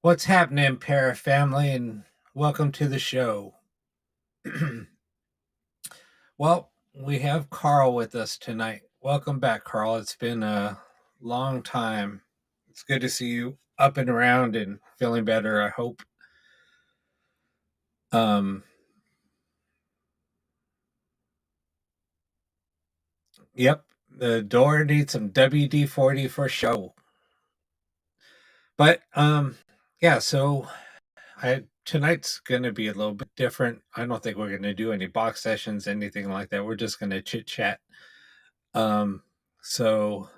What's happening, Para family, and welcome to the show. Well, we have Carl with us tonight. Welcome back, Carl. It's been a long time. It's good to see you up and around and feeling better, I hope. Um, yep, the door needs some WD 40 for show. But yeah, so I tonight's gonna be a little bit different. I don't think we're gonna do any box sessions, anything like that. We're just gonna chit chat. Um, so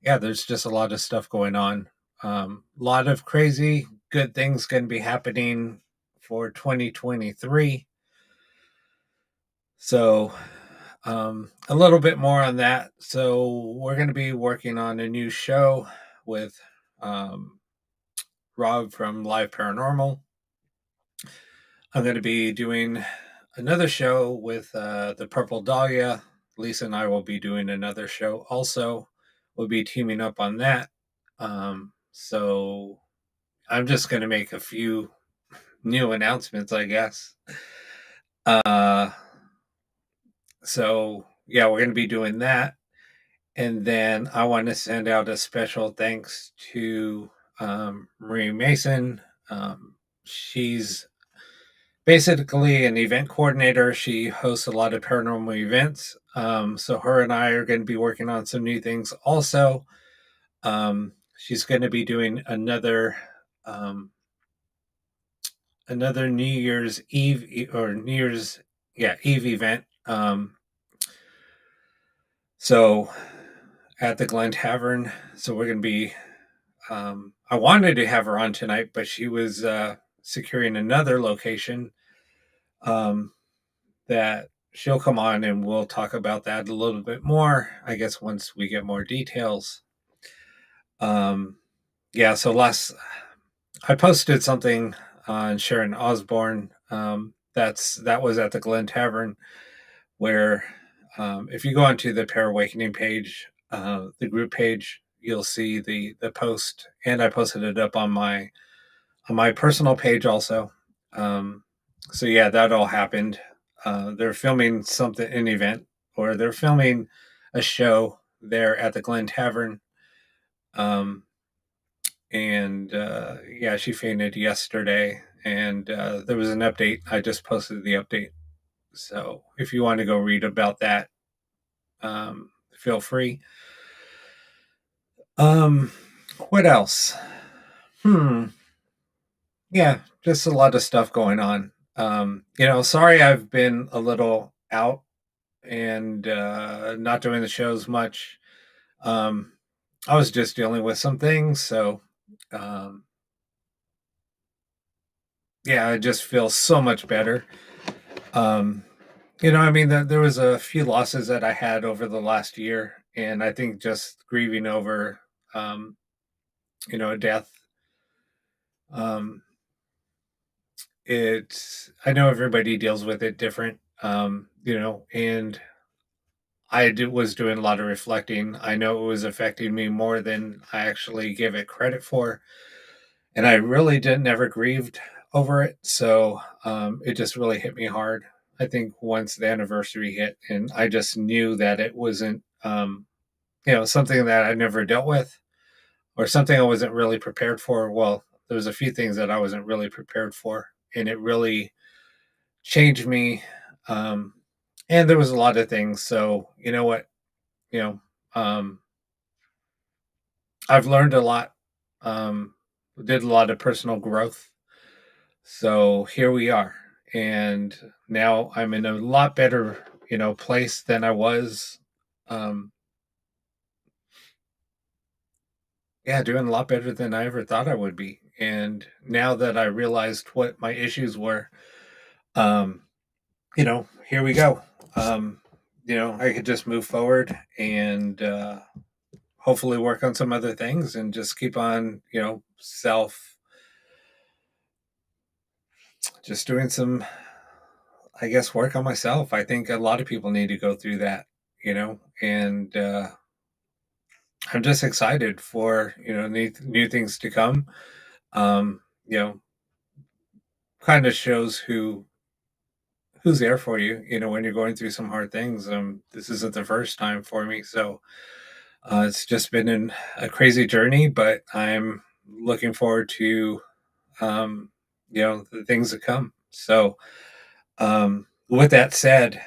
yeah, there's just a lot of stuff going on. A lot of crazy good things going to be happening for 2023. So a little bit more on that. So we're going to be working on a new show with um, Rob from Live Paranormal. I'm going to be doing another show with the Purple Dahlia. Lisa and I will be doing another show also. We'll be teaming up on that. So I'm just going to make a few new announcements, I guess. Uh, so yeah, we're going to be doing that. And then I want to send out a special thanks to Marie Mason. She's basically an event coordinator. She hosts a lot of paranormal events. So her and I are going to be working on some new things also. She's going to be doing um, another New Year's Eve or New Year's Eve event. So at the Glen Tavern. So we're going to be. I wanted to have her on tonight, but she was securing another location. That she'll come on and we'll talk about that a little bit more, I guess, once we get more details. Um, yeah, so I posted something on Sharon Osborne. That was at the Glen Tavern, where if you go onto the Parawakening page, the group page, you'll see the post, and I posted it up on my personal page also. Um, so yeah, that all happened. They're filming an event, or they're filming a show there at the Glen Tavern. Um, and yeah, she fainted yesterday, and there was an update. I just posted the update. So if you want to go read about that, feel free. Um, what else? Hmm. Yeah, just a lot of stuff going on. Sorry I've been a little out and not doing the shows much. Um, I was just dealing with some things, so um, yeah, I just feel so much better. Um, I mean, there was a few losses that I had over the last year, and I think just grieving over, um, a death. Um, I know everybody deals with it different, and was doing a lot of reflecting. I know it was affecting me more than I actually give it credit for, and I really didn't ever grieved over it. So it just really hit me hard. I think once the anniversary hit, and I just knew that it wasn't, something that I never dealt with, or something I wasn't really prepared for. Well, there was a few things that I wasn't really prepared for, and it really changed me. Um, and there was a lot of things. So you know what, you know, um, I've learned a lot. Um, did a lot of personal growth. So here we are. And now I'm in a lot better, place than I was. Um, yeah, doing a lot better than I ever thought I would be. And now that I realized what my issues were, um, here we go. Um, I could just move forward and hopefully work on some other things and just keep on, just doing some, I guess, work on myself. I think a lot of people need to go through that, and I'm just excited for, new things to come. Um, you know, kind of shows who's there for you, when you're going through some hard things. This isn't the first time for me, so it's just been a crazy journey, but I'm looking forward to um, the things that come. So, with that said,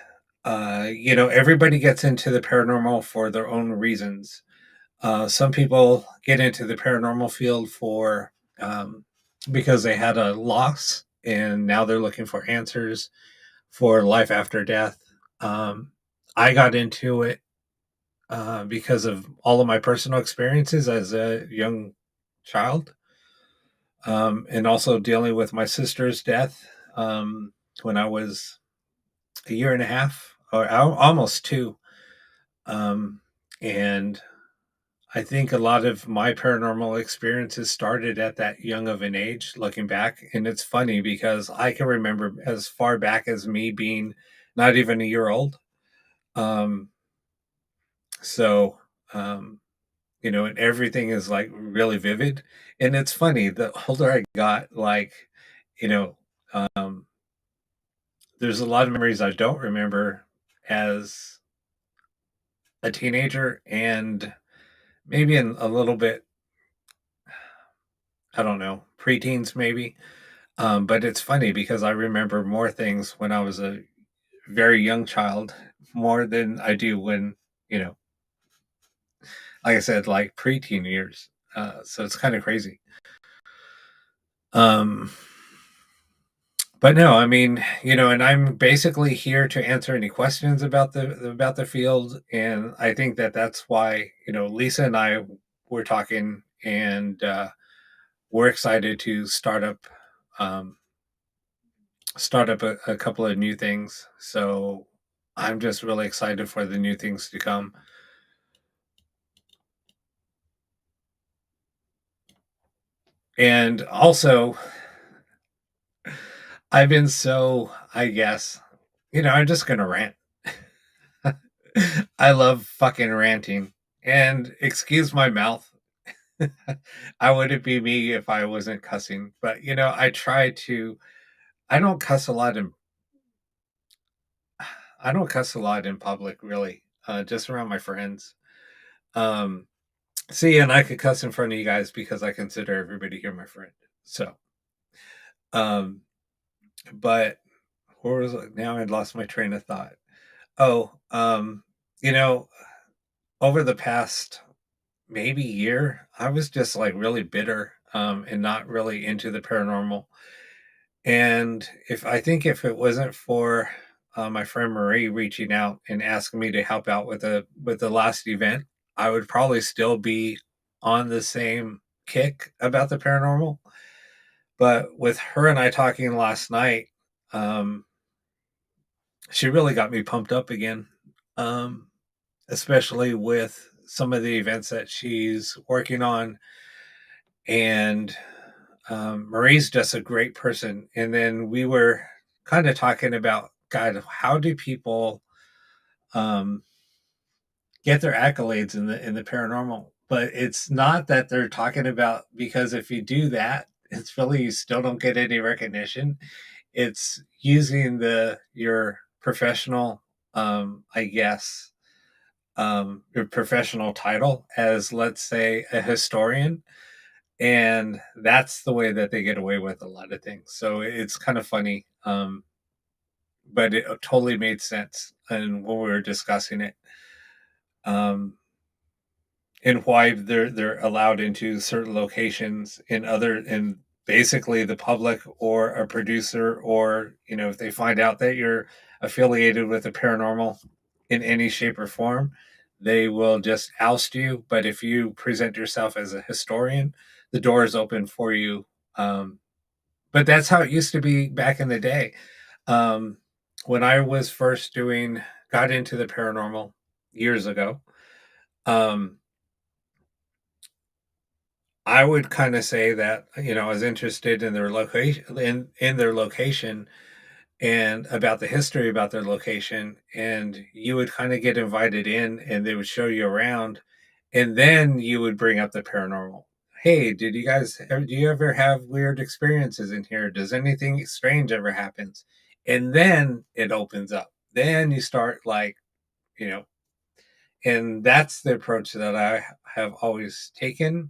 everybody gets into the paranormal for their own reasons. Some people get into the paranormal field for because they had a loss and now they're looking for answers for life after death. I got into it because of all of my personal experiences as a young child, and also dealing with my sister's death when I was a year and a half or almost two. Um, and I think a lot of my paranormal experiences started at that young of an age, looking back. And it's funny because I can remember as far back as me being not even a year old. Um, so, um, and everything is like really vivid. And it's funny, the older I got, like, you know, um, there's a lot of memories I don't remember as a teenager and maybe in a little bit, I don't know, preteens maybe. But it's funny because I remember more things when I was a very young child, more than I do when, you know, like I said, like preteen years. So it's kind of crazy. Um, but no, I mean, and I'm basically here to answer any questions about the field, and I think that that's why Lisa and I were talking, and we're excited to um, start up a couple of new things. So I'm just really excited for the new things to come. And also, I've been so, I guess, I'm just going to rant. I love fucking ranting. And excuse my mouth. I wouldn't be me if I wasn't cussing. But, I don't cuss a lot I don't cuss a lot in public, really, just around my friends. Um, See, and I could cuss in front of you guys because I consider everybody here my friend. So, um, but where was it? Now I lost my train of thought. Oh, you know, over the past maybe year, I was just like really bitter, and not really into the paranormal. And if it wasn't for my friend Marie reaching out and asking me to help out with the last event, I would probably still be on the same kick about the paranormal. But with her and I talking last night, um, she really got me pumped up again, um, especially with some of the events that she's working on. And Marie's just a great person. And then we were kind of talking about, God, how do people um, get their accolades in the paranormal? But it's not that they're talking about, because if you do that, it's really, you still don't get any recognition. It's using the your professional, I guess, your professional title as, let's say, a historian, and that's the way that they get away with a lot of things. So it's kind of funny, but it totally made sense. And when we were discussing it, um, and why they're allowed into certain locations in basically the public or a producer, or if they find out that you're affiliated with the paranormal in any shape or form, they will just oust you. But if you present yourself as a historian, the door is open for you. But that's how it used to be back in the day. um, when I was first got into the paranormal years ago, um, I would kind of say that I was interested in their location, in their location, and about the history about their location. And you would kind of get invited in, and they would show you around, and then you would bring up the paranormal. hey, do you ever have weird experiences in here? Does anything strange ever happens? And then it opens up. Then you start like, you know, and that's the approach that I have always taken.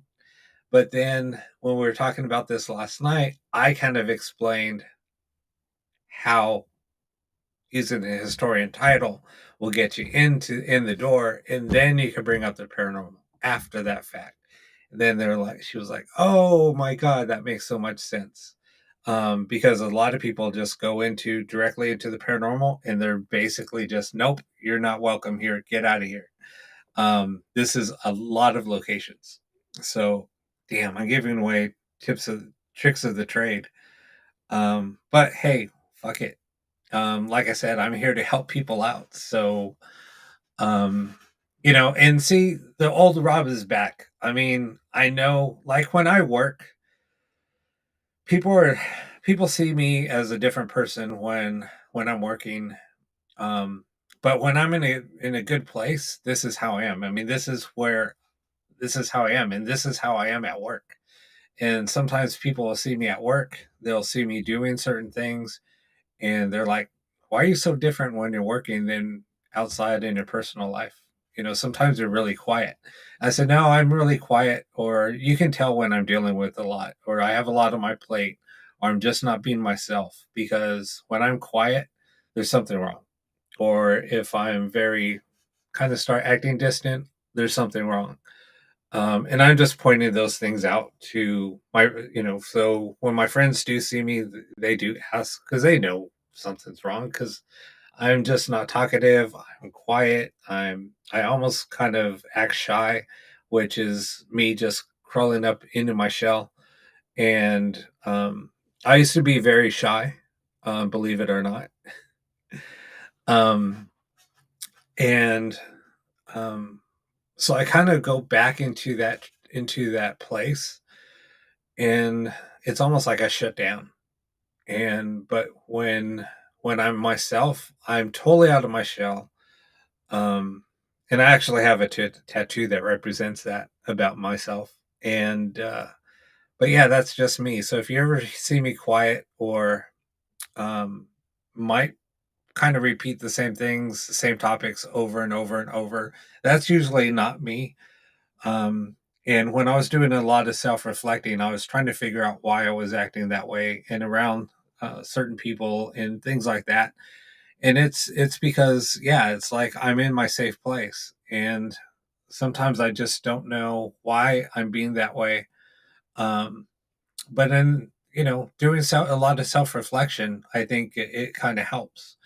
But then when we were talking about this last night, I kind of explained how using the historian title will get you in the door, and then you can bring up the paranormal after that fact. And then she was like, "Oh my god, that makes so much sense." Because a lot of people just go into directly into the paranormal, and they're basically just, "Nope, you're not welcome here. Get out of here." This is a lot of locations, so damn, I'm giving away tips of tricks of the trade. But hey, fuck it. Like I said, I'm here to help people out. So, um, and see, the old Rob is back. I mean, I know, like when I work, people are people see me as a different person when I'm working. Um, but when I'm in a good place, this is how I am. I mean, this is how I am, and this is how I am at work. And sometimes people will see me at work, they'll see me doing certain things, and they're like, "Why are you so different when you're working than outside in your personal life?" Sometimes you're really quiet. I said, "No, I'm really quiet," or you can tell when I'm dealing with a lot, or I have a lot on my plate, or I'm just not being myself, because when I'm quiet, there's something wrong. Or if I'm very kind of start acting distant, there's something wrong. And I'm just pointing those things out to so when my friends do see me, they do ask because they know something's wrong because I'm just not talkative. I'm quiet. I almost kind of act shy, which is me just crawling up into my shell. And I used to be very shy, believe it or not. Um, and um, so I kind of go back into that place, and it's almost like I shut down. And but when I'm myself, I'm totally out of my shell. Um, and I actually have a tattoo that represents that about myself. And but yeah, that's just me. So if you ever see me quiet or um, might kind of repeat the same things, the same topics over and over and over, that's usually not me. Um, and when I was doing a lot of self reflecting, I was trying to figure out why I was acting that way and around certain people and things like that. And it's because yeah, it's like I'm in my safe place, and sometimes I just don't know why I'm being that way. Um, but then doing a lot of self reflection, I think it kind of helps.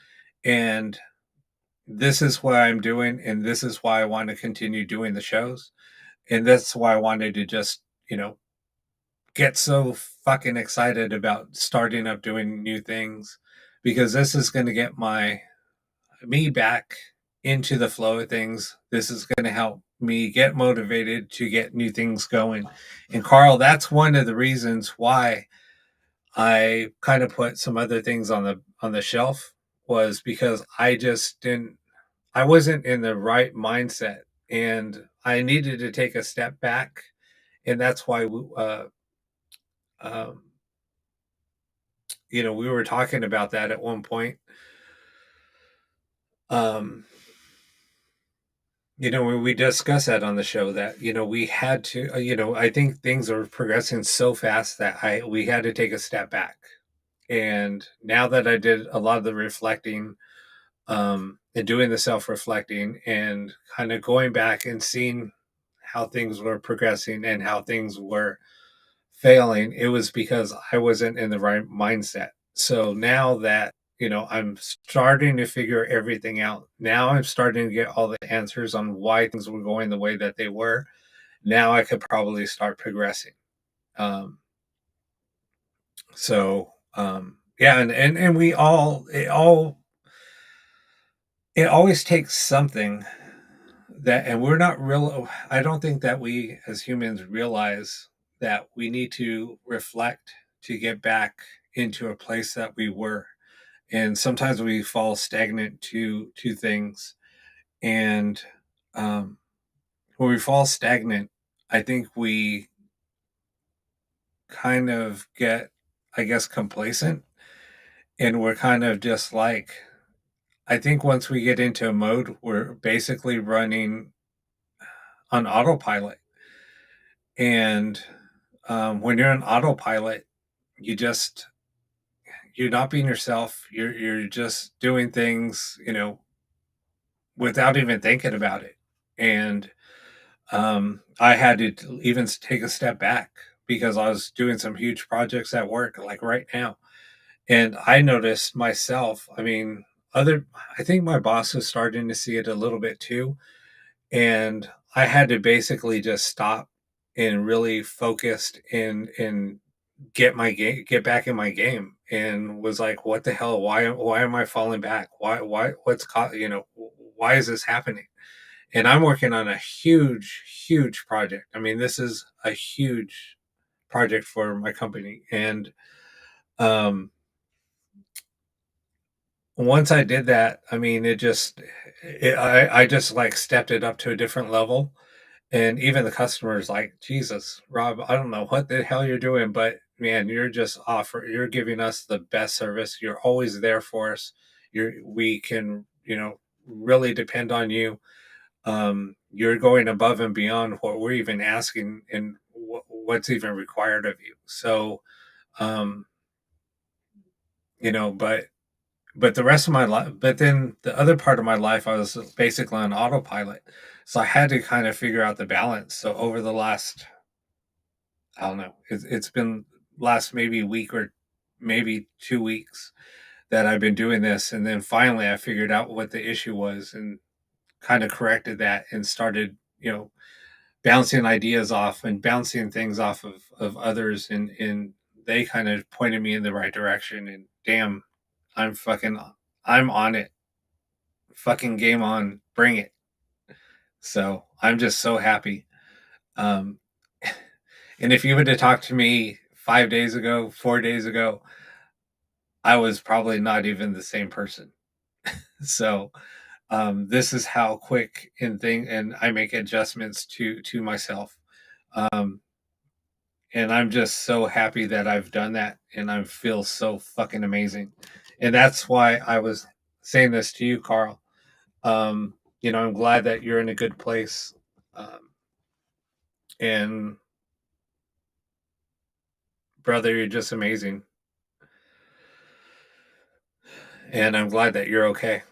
And this is what I'm doing, and this is why I want to continue doing the shows, and that's why I wanted to just get so fucking excited about starting up doing new things, because this is going to get my me back into the flow of things. This is going to help me get motivated to get new things going. And Carl, that's one of the reasons why I kind of put some other things on the shelf, was because I wasn't in the right mindset, and I needed to take a step back. And that's why um, we were talking about that at one point. Um, when we discussed that on the show, that we had to, I think things are progressing so fast that I we had to take a step back. And now that I did a lot of the reflecting, and doing the self-reflecting and kind of going back and seeing how things were progressing and how things were failing, it was because I wasn't in the right mindset. So now that, I'm starting to figure everything out, now I'm starting to get all the answers on why things were going the way that they were. Now I could probably start progressing. Um, yeah, and it always takes something that, and we're not real. I don't think that we as humans realize that we need to reflect to get back into a place that we were. And sometimes we fall stagnant to things. And um, when we fall stagnant, I think kind of get, I guess, complacent, and we're kind of just like, I think once we get into a mode, we're basically running on autopilot. And when you're on autopilot, you just, you're not being yourself. You're just doing things, without even thinking about it. And I had to even take a step back because I was doing some huge projects at work, like right now. And I noticed myself, I mean, other, I think my boss was starting to see it a little bit too. And I had to basically just stop and really focused and get back in my game, and was like, what the hell? Why am I falling back? Why is this happening? And I'm working on a huge project. I mean, this is a huge project for my company. And um, once I did that, I mean, I just like stepped it up to a different level. And even the customers like, Jesus, Rob, I don't know what the hell you're doing, but man, you're giving us the best service. You're always there for us. We can, really depend on you. You're going above and beyond what we're even asking and what's even required of you. So, um, but the rest of my life, but then the other part of my life, I was basically on autopilot. So I had to kind of figure out the balance. So over the last, I don't know, it's been last maybe week or maybe 2 weeks that I've been doing this. And then finally I figured out what the issue was and kind of corrected that and started, bouncing ideas off and bouncing things off of others. And they kind of pointed me in the right direction. And damn, I'm fucking, I'm on it. Fucking game on, bring it. So I'm just so happy. Um, and if you would have talked to me 5 days ago, 4 days ago, I was probably not even the same person. So this is how quick and I make adjustments to myself. Um, and I'm just so happy that I've done that, and I feel so fucking amazing. And that's why I was saying this to you, Carl. I'm glad that you're in a good place. And brother, you're just amazing. And I'm glad that you're okay.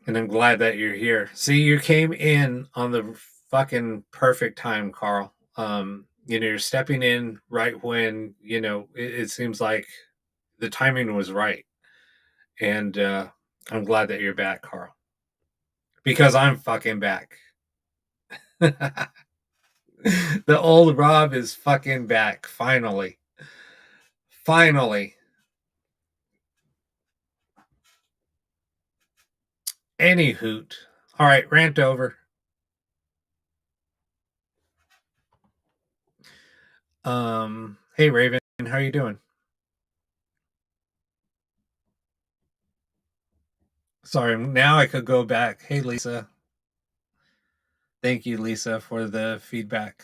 And I'm glad that you're here. See, you came in on the fucking perfect time, Carl. You're stepping in right when, it seems like the timing was right. And I'm glad that you're back, Carl. Because I'm fucking back. The old Rob is fucking back. Finally. Finally. Any hoot. All right, rant over. Hey Raven, how you doing? Sorry, now I could go back. Hey Lisa. Thank you, Lisa, for the feedback.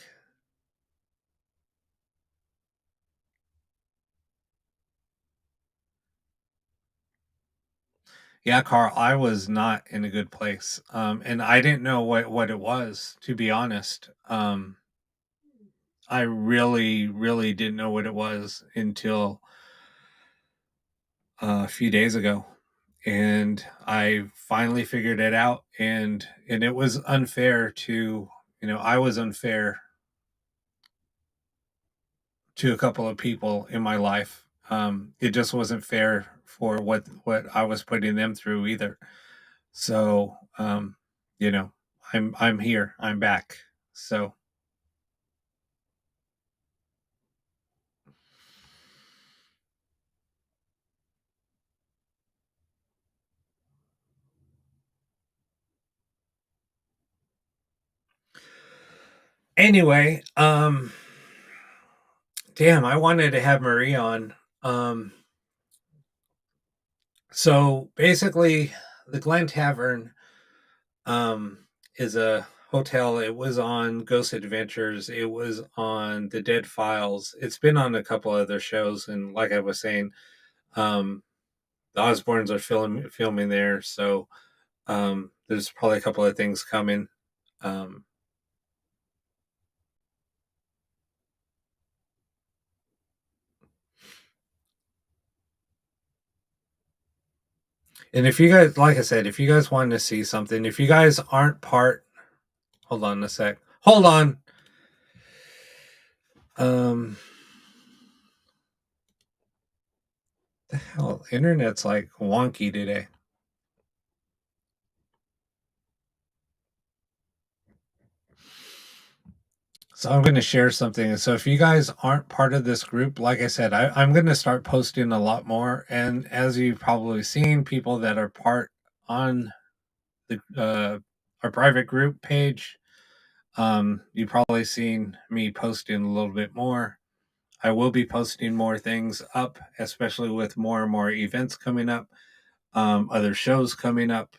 Yeah, Carl, I was not in a good place. And I didn't know what it was, to be honest. I really, really didn't know what it was until a few days ago. And I finally figured it out, and it was unfair to, I was unfair to a couple of people in my life. It just wasn't fair for what I was putting them through either. So, you know, I'm here. I'm back. So anyway, damn, I wanted to have Marie on. Um, so basically, the Glen Tavern um, is a Hotel. It was on Ghost Adventures. It was on The Dead Files. It's been on a couple other shows, and like I was saying, um, the Osbournes are filming there, so there's probably a couple of things coming. Um, and if you guys, like I said, if you guys want to see something, if you guys aren't part, hold on a sec. Hold on. Um, the hell, internet's like wonky today. So I'm going to share something. So if you guys aren't part of this group, like I said, I'm going to start posting a lot more. And as you've probably seen, people that are part on the our private group page, you've probably seen me posting a little bit more. I will be posting more things up, especially with more and more events coming up, other shows coming up.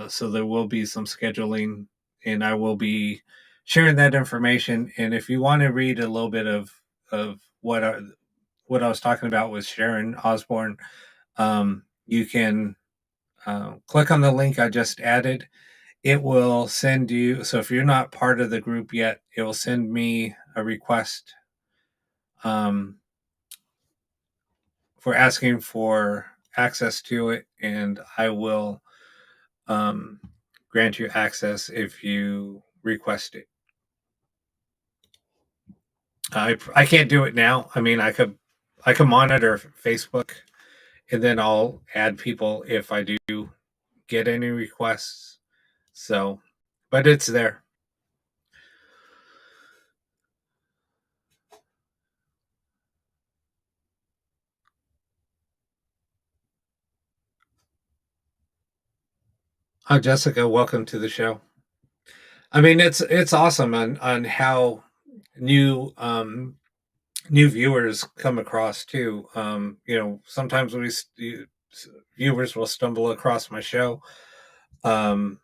So there will be some scheduling, and I will be sharing that information. And if you want to read a little bit of what I was talking about with Sharon Osbourne, you can click on the link I just added. It will send you. So if you're not part of the group yet, it will send me a request um, for asking for access to it, and I will um, grant you access if you request it. I can't do it now. I mean, I could monitor Facebook, and then I'll add people if I do get any requests. So, but it's there. Jessica, welcome to the show. I mean, it's awesome on how new new viewers come across too. Sometimes viewers will stumble across my show, um,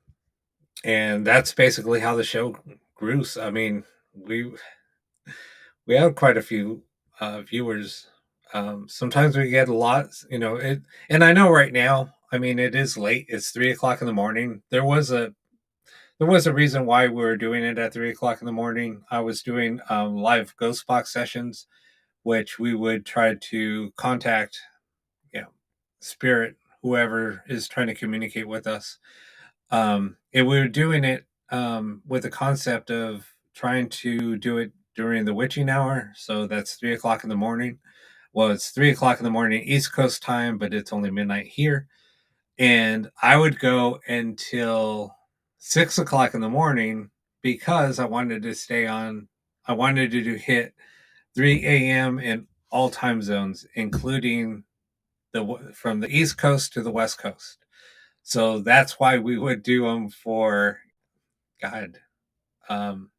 and that's basically how the show grew. So, I mean, we we have quite a few viewers. Sometimes we get a lot, and I know right now. I mean, it is late. It's 3 o'clock in the morning. There was a reason why we were doing it at 3 o'clock in the morning. I was doing live ghost box sessions, which we would try to contact, you know, spirit, whoever is trying to communicate with us. And we were doing it with the concept of trying to do it during the witching hour. So that's 3 o'clock in the morning. Well, it's 3 o'clock in the morning East Coast time, but it's only midnight here. And I would go until 6 o'clock in the morning because I wanted to stay on. I wanted to hit 3 a.m. in all time zones, including the from the East Coast to the West Coast. So that's why we would do them for God, um,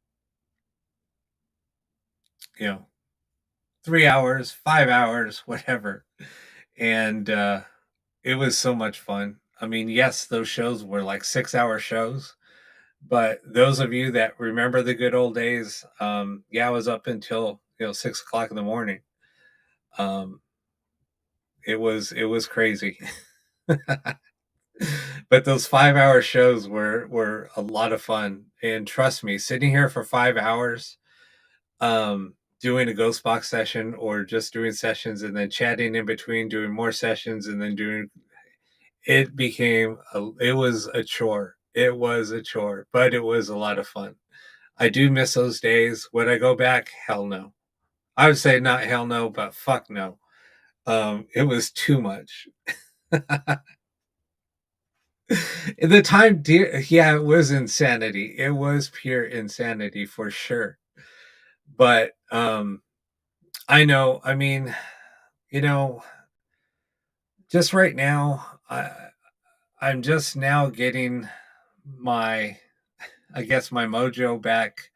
you know, 3 hours, 5 hours, whatever. And it was so much fun. I mean, yes, those shows were like 6 hour shows, but those of you that remember the good old days, yeah, I was up until 6 o'clock in the morning. Um, it was crazy. But those 5 hour shows were a lot of fun. And trust me, sitting here for 5 hours, doing a ghost box session or just doing sessions and then chatting in between, doing more sessions and then doing it became it was a chore. It was a chore, but it was a lot of fun. I do miss those days. Would I go back? Hell no. I would say not hell no, but fuck no. It was too much. The time, dear, yeah, it was insanity. It was pure insanity for sure. But I know. I mean, you know, just right now, I'm just now getting my, I guess, my mojo back.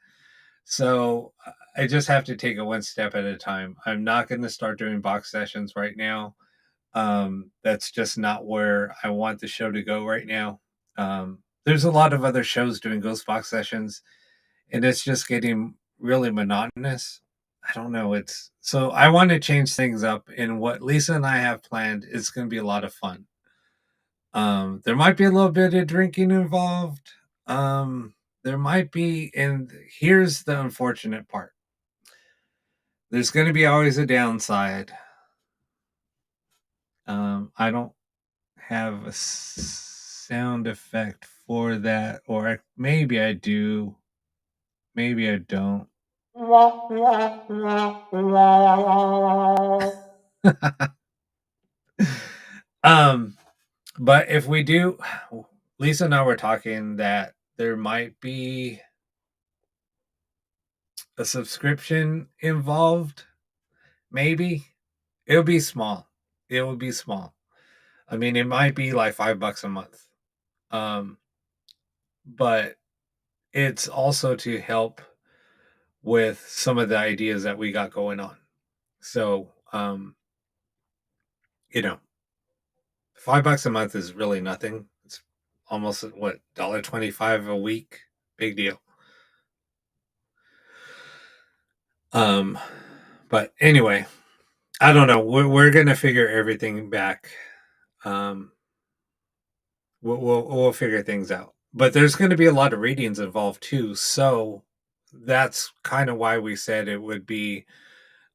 So I just have to take it one step at a time. I'm not going to start doing box sessions right now. That's just not where I want the show to go right now. there's a lot of other shows doing ghost box sessions, and it's just getting really monotonous. I don't know. It's so I want to change things up, and what Lisa and I have planned is going to be a lot of fun. There might be a little bit of drinking involved. There might be, and here's the unfortunate part. There's going to be always a downside. I don't have a sound effect for that, or maybe I do, maybe I don't. um, but if we do, Lisa and I were talking that there might be a subscription involved. Maybe it'll be small. It will be small. I mean, it might be like $5 a month. Um, but it's also to help with some of the ideas that we got going on. So, you know, $5 a month is really nothing. It's almost what $1.25 a week. Big deal. Um, but anyway, I don't know. We're gonna figure everything back. Um, we'll figure things out. But there's going to be a lot of readings involved too. So that's kind of why we said it would be.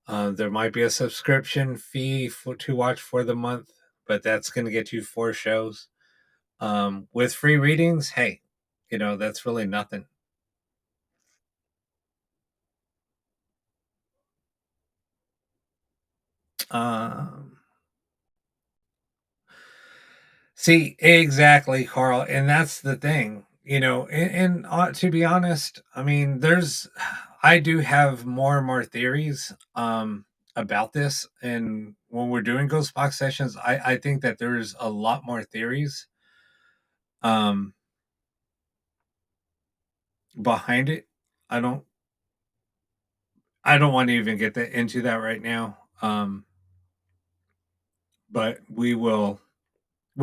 There might be a subscription fee to watch for the month, but that's going to get you 4 shows. With free readings, hey, that's really nothing. Um, See, exactly, Carl, and that's the thing, and to be honest, I mean, I do have more and more theories about this, and when we're doing ghost box sessions, I think that there's a lot more theories um behind it. I don't I don't want to even get into that right now. But we'll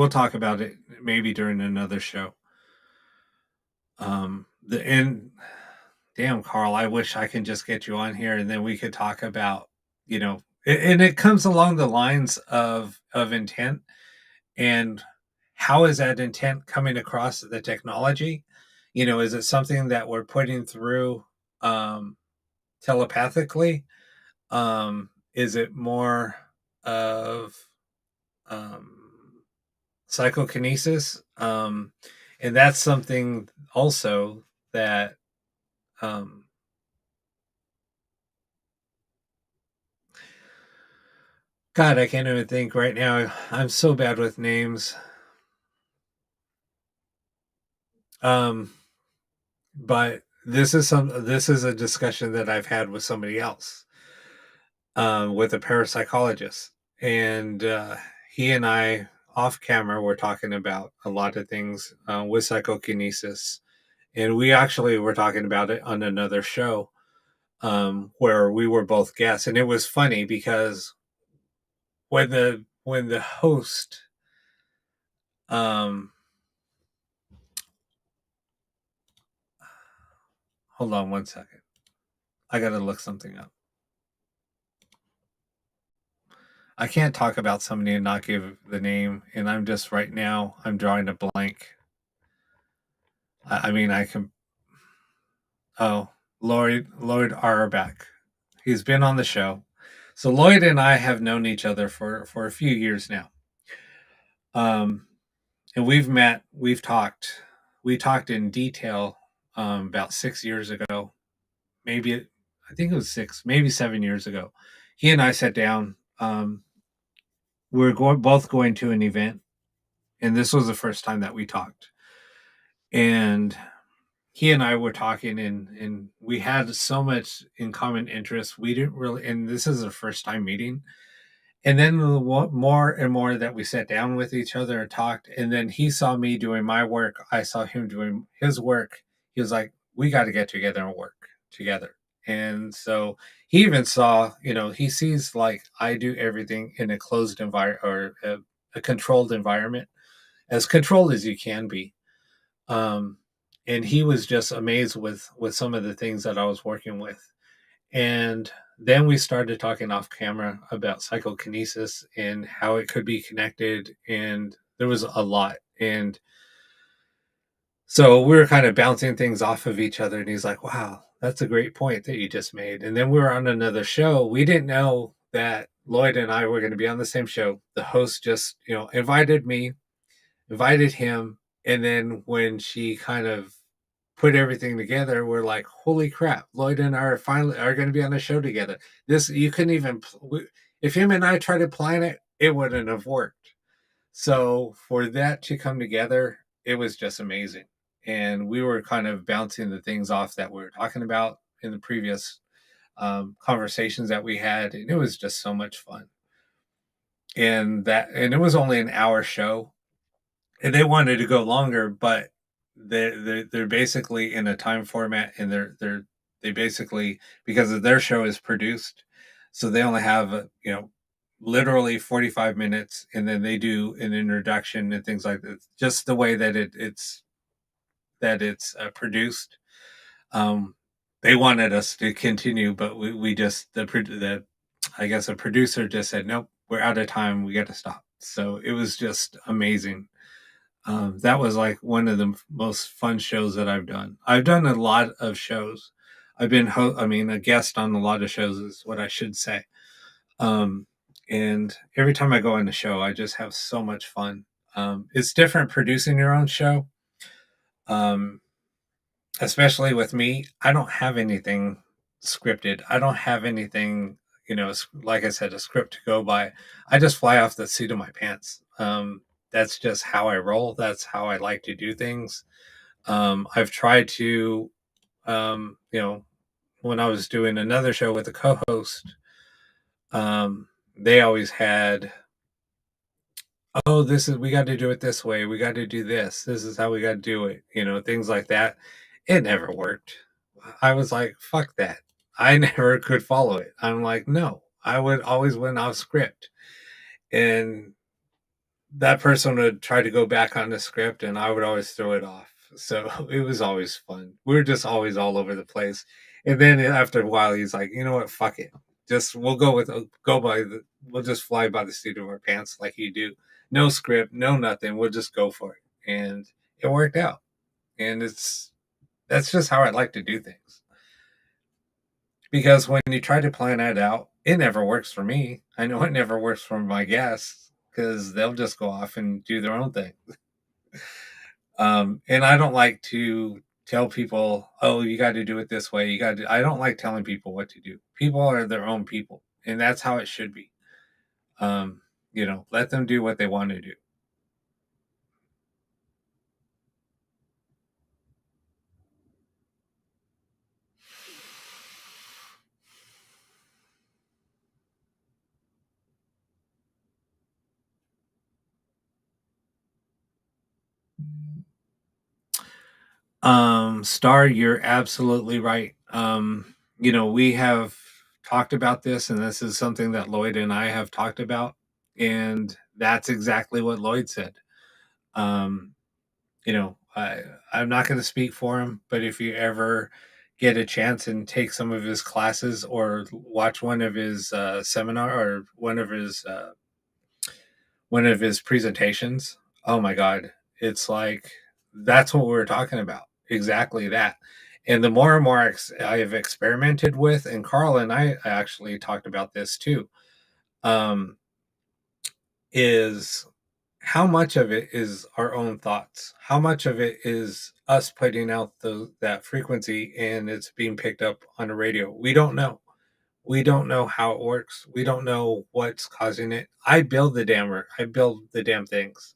talk about it maybe during another show. The and Damn, Carl, I wish I can just get you on here and then we could talk about, and it comes along the lines of intent and how is that intent coming across the technology? Is it something that we're putting through um, telepathically? Is it more of um, psychokinesis? And that's something also that um, God, I can't even think right now. I'm so bad with names. Um, but this is a discussion that I've had with somebody else, with a parapsychologist, and he and I off camera were talking about a lot of things with psychokinesis, and we actually were talking about it on another show where we were both guests, and it was funny because when the host um hold on one second. I gotta look something up. I can't talk about somebody and not give the name, and I'm just right now. I'm drawing a blank. I mean, I can. Oh, Lloyd Auerbach. He's been on the show. So Lloyd and I have known each other for a few years now. Um, and we've met. We've talked. We talked in detail about 6 years ago. Maybe I think it was 6, maybe 7 years ago. He and I sat down. Both going to an event, and this was the first time that we talked. And he and I were talking, and we had so much in common interest. We didn't really, and this is the first time meeting. And then the more and more that we sat down with each other and talked, and then he saw me doing my work, I saw him doing his work. He was like, "We got to get together and work together." And so he even saw, he sees like I do everything in a closed environment or a controlled environment, as controlled as you can be. Um, and he was just amazed with some of the things that I was working with. And then we started talking off camera about psychokinesis and how it could be connected. And there was a lot. And so we were kind of bouncing things off of each other. And he's like, wow, that's a great point that you just made. And then we were on another show. We didn't know that Lloyd and I were going to be on the same show. The host just, invited me, invited him. And then when she kind of put everything together, we're like, holy crap, Lloyd and I are going to be on a show together. This, you couldn't even, if him and I tried to plan it, it wouldn't have worked. So for that to come together, it was just amazing. And we were kind of bouncing the things off that we were talking about in the previous conversations that we had. And it was just so much fun. And it was only an hour show, and they wanted to go longer, but they're basically in a time format, and they basically, because of their show is produced, so they only have literally 45 minutes, and then they do an introduction and things like that, just the way that it's produced. um they wanted us to continue, but we just the I guess a producer just said nope, we're out of time, we got to stop. So it was just amazing. That was like one of the most fun shows that I've done. I've done a lot of shows. I've been, a guest on a lot of shows is what I should say. Um, and every time I go on a show, I just have so much fun. It's different producing your own show, um, especially with me. I don't have anything scripted. I don't have anything, like I said, a script to go by. I just fly off the seat of my pants. That's just how I roll. That's how I like to do things. I've tried to, when I was doing another show with a co-host, they always had, oh, we got to do it this way. We got to do this. This is how we got to do it. Things like that. It never worked. I was like, fuck that. I never could follow it. I'm like, no, I would always went off script. And that person would try to go back on the script, and I would always throw it off. So it was always fun. We were just always all over the place. And then after a while, he's like, you know what? Fuck it. Just we'll just fly by the seat of our pants like you do. No script, no nothing. We'll just go for it. And it worked out. And that's just how I like to do things. Because when you try to plan that out, it never works for me. I know it never works for my guests because they'll just go off and do their own thing. And I don't like to tell people, oh, you got to do it this way. I don't like telling people what to do. People are their own people, and that's how it should be. Let them do what they want to do. Star, you're absolutely right. We have talked about this, and this is something that Lloyd and I have talked about, and that's exactly what Lloyd said. Um, I'm not going to speak for him, but if you ever get a chance and take some of his classes or watch one of his seminar or one of his presentations, oh my god, it's like that's what we were talking about. Exactly that. And the more and more I have experimented with, and Carl and I actually talked about this too, um, is how much of it is our own thoughts? How much of it is us putting out that frequency and it's being picked up on the radio? We don't know. We don't know how it works. We don't know what's causing it. I build the damn things.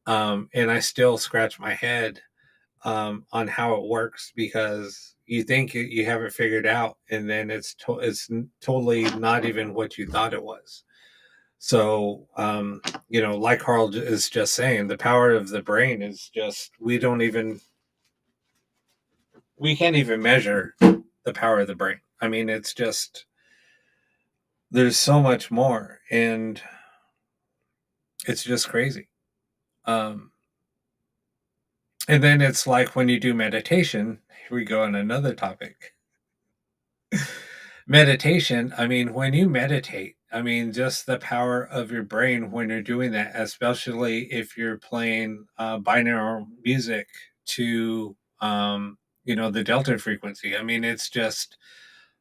And I still scratch my head on how it works because you think you have it figured out, and then it's totally not even what you thought it was. So, like Carl is just saying, the power of the brain is just, we can't even measure the power of the brain. I mean, it's just, there's so much more, and it's just crazy. Um, And then it's like when you do meditation, here we go on another topic. Meditation, I mean, when you meditate, I mean, just the power of your brain when you're doing that, especially if you're playing binaural music to, the delta frequency. I mean, it's just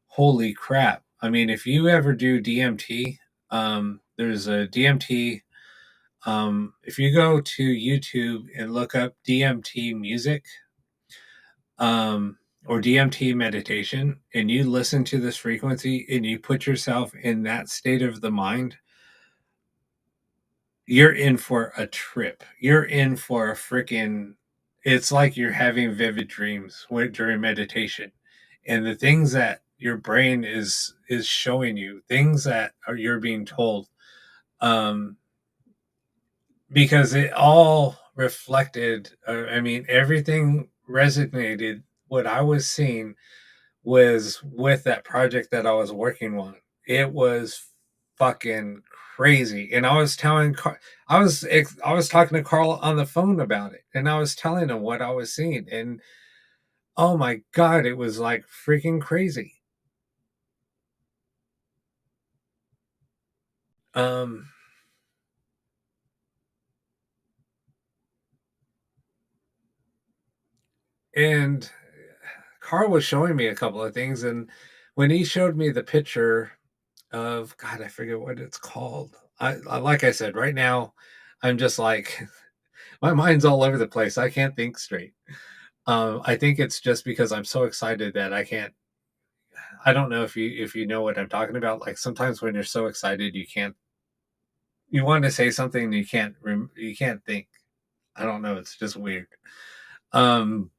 holy crap. I mean, if you ever do DMT, there's a DMT. If you go to YouTube and look up DMT music, um, or DMT meditation, and you listen to this frequency and you put yourself in that state of the mind, you're in for a trip. You're in for a freaking, it's like you're having vivid dreams during meditation. And the things that your brain is showing you, things that you're being told, um, because it all reflected, I mean, everything resonated. What I was seeing was with that project that I was working on. It was fucking crazy. And I was talking to Carl on the phone about it, and I was telling him what I was seeing, and oh my god, it was like freaking crazy. Um and Carl was showing me a couple of things, and when he showed me the picture of, god, I forget what it's called. Like I said, right now I'm just like my mind's all over the place. I can't think straight. I think it's just because I'm so excited that I can't. I don't know if you know what I'm talking about. Like sometimes when you're so excited, you can't. You want to say something, and you can't think. I don't know. It's just weird. Um,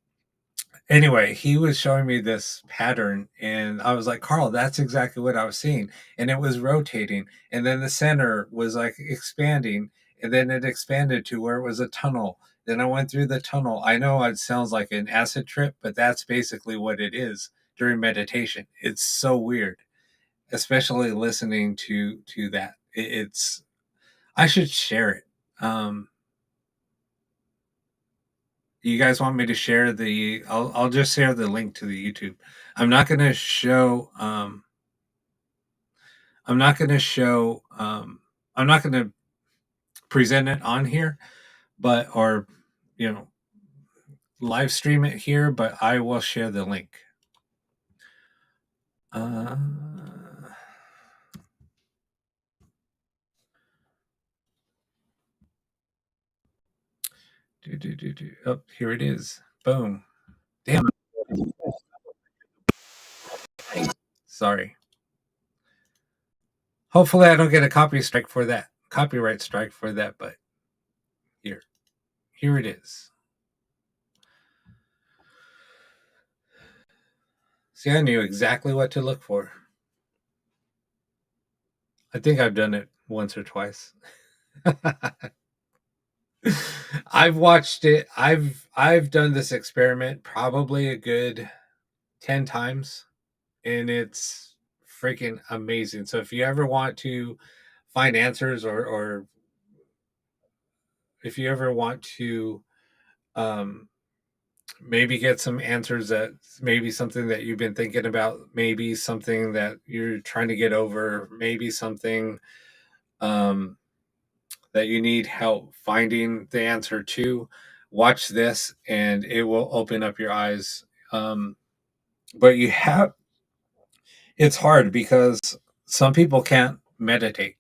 Anyway, he was showing me this pattern, and I was like, Carl, that's exactly what I was seeing. And it was rotating, and then the center was like expanding, and then it expanded to where it was a tunnel. Then I went through the tunnel. I know it sounds like an acid trip, but that's basically what it is during meditation. It's so weird, especially listening to that. It's I should share it. You guys want me to share the I'll just share the link to the YouTube. I'm not going to show I'm not going to show I'm not going to present it on here, but or you know, live stream it here, but I will share the link. Uh Oh, here it is. Boom. Damn it. Sorry. Hopefully I don't get a copyright strike for that, but here. Here it is. See, I knew exactly what to look for. I think I've done it once or twice. I've watched it. I've done this experiment probably a good 10 times, and it's freaking amazing. So if you ever want to find answers, or if you ever want to um maybe get some answers, that maybe something that you've been thinking about, maybe something that you're trying to get over, maybe something um that you need help finding the answer to, watch this and it will open up your eyes. But it's hard because some people can't meditate.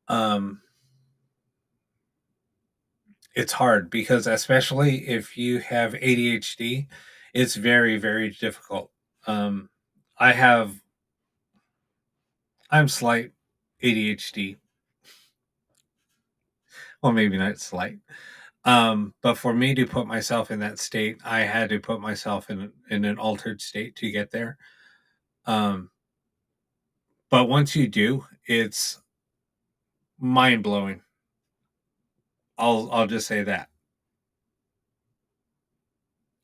Um, it's hard because, especially if you have ADHD, it's very, very difficult. Um, I have, I'm slight ADHD. Well, maybe not slight. But for me to put myself in that state, I had to put myself in an altered state to get there. Um, but once you do, it's mind blowing. I'll just say that.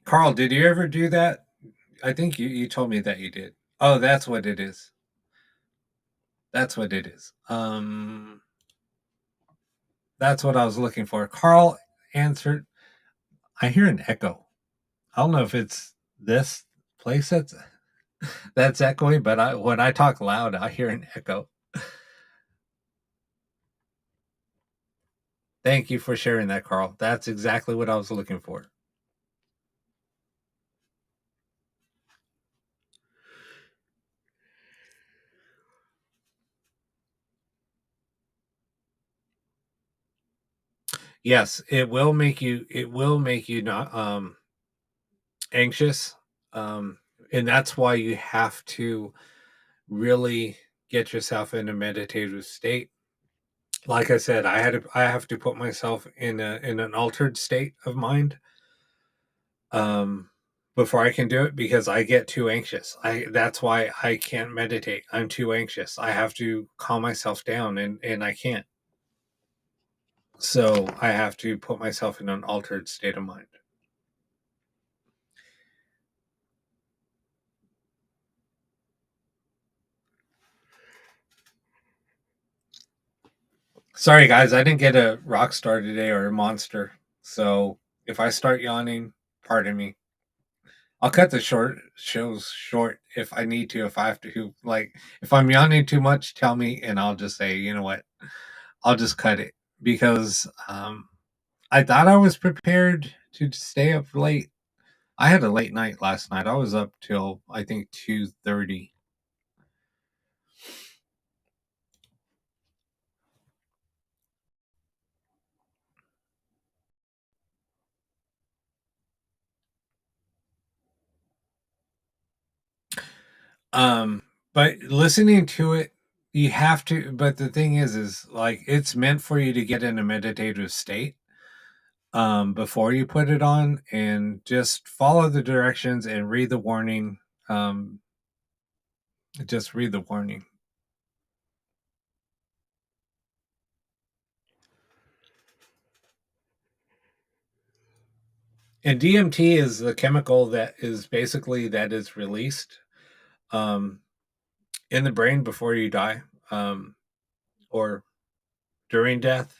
Carl, did you ever do that? I think you told me that you did. Oh, that's what it is. That's what it is. That's what I was looking for. Carl answered. I hear an echo. I don't know if it's this place that's echoing, but when I talk loud, I hear an echo. Thank you for sharing that, Carl. That's exactly what I was looking for. Yes, it will make you not anxious. And that's why you have to really get yourself in a meditative state. Like I said, I have to put myself in an altered state of mind um before I can do it because I get too anxious. I That's why I can't meditate. I'm too anxious. I have to calm myself down and I can't. So I have to put myself in an altered state of mind. Sorry guys, I didn't get a rock star today or a monster. So if I start yawning, pardon me. I'll cut the shows short if I need to, if I have to. Like if I'm yawning too much, tell me and I'll just say, you know what? I'll just cut it because I thought I was prepared to stay up late. I had a late night last night. I was up till I think 2:30. Um, but listening to it, you have to. But the thing is like it's meant for you to get in a meditative state before you put it on, and just follow the directions and read the warning. Um, just read the warning. And DMT is the chemical that is basically that is released um, in the brain before you die, or during death,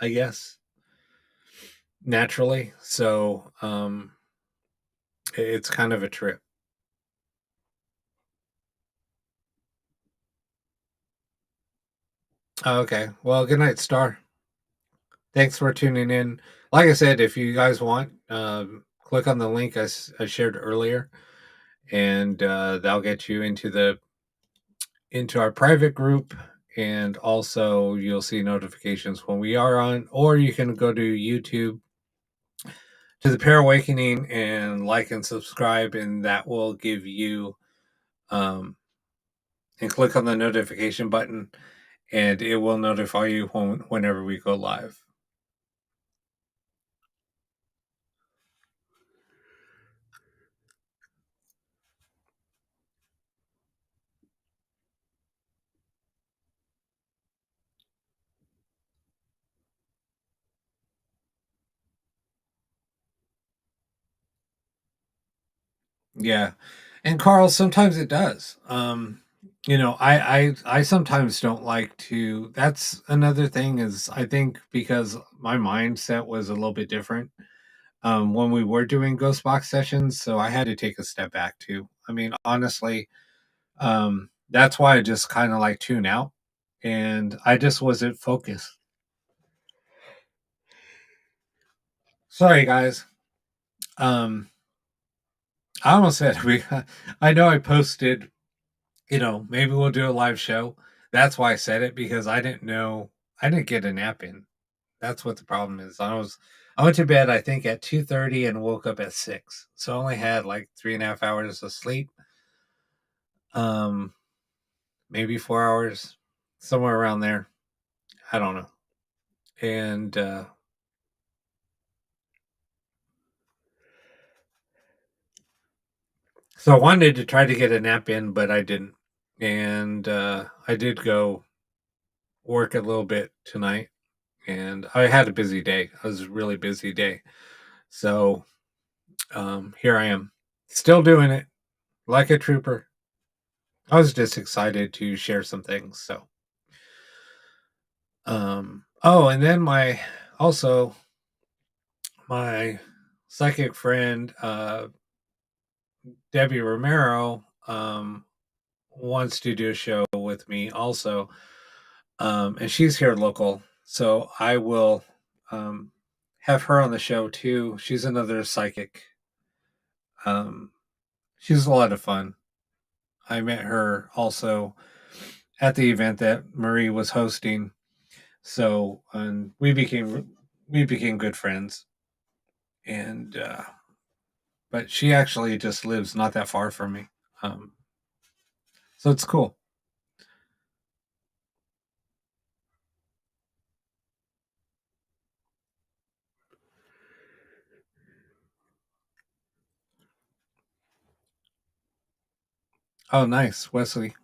I guess, naturally. So it's kind of a trip. Okay. Well, good night, Star. Thanks for tuning in. Like I said, if you guys want, click on the link I shared earlier, and that'll get you into our private group. And also, you'll see notifications when we are on, or you can go to YouTube to the Parawakening and like and subscribe, and that will give you um, and click on the notification button, and it will notify you whenever we go live. Yeah, and Carl, sometimes it does. I sometimes don't like to. That's another thing is I think because my mindset was a little bit different when we were doing ghost box sessions, so I had to take a step back too. I mean, honestly, that's why I just kind of like tune out, and I just wasn't focused. Sorry, guys. Um, I almost said we. I know I posted. Maybe we'll do a live show. That's why I said it because I didn't know. I didn't get a nap in. That's what the problem is. I went to bed I think at 2:30 and woke up at 6. So I only had like 3.5 hours of sleep. Um, maybe 4 hours, somewhere around there. I don't know. And so I wanted to try to get a nap in, but I didn't. And I did go work a little bit tonight, and I had a busy day. It was a really busy day. So here I am, still doing it like a trooper. I was just excited to share some things. So, oh, and then also my psychic friend, Debbie Romero, wants to do a show with me also. And she's here local. So I will have her on the show too. She's another psychic. Um, she's a lot of fun. I met her also at the event that Marie was hosting. So and we became good friends. And but she actually just lives not that far from me. Um, so it's cool. Oh, nice, Wesley.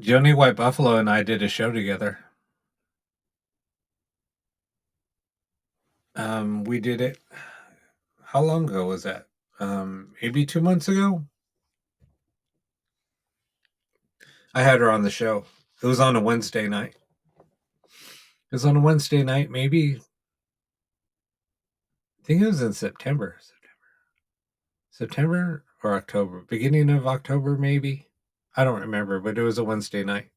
Joni White Buffalo and I did a show together. We did it. How long ago was that? Maybe 2 months ago. I had her on the show. It was on a Wednesday night. It was on a Wednesday night, maybe. I think it was in September or October, beginning of October, maybe. I don't remember, but it was a Wednesday night.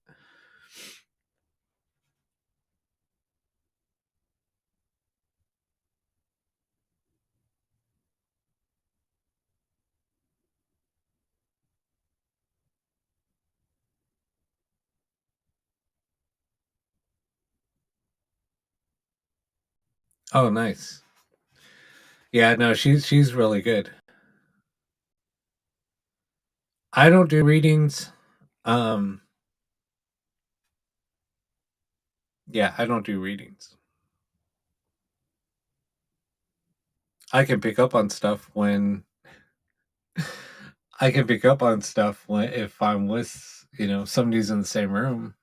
Oh, nice. Yeah, no, she's really good. I don't do readings. Um, yeah, I don't do readings. I can pick up on stuff when I can pick up on stuff when if I'm with somebody's in the same room.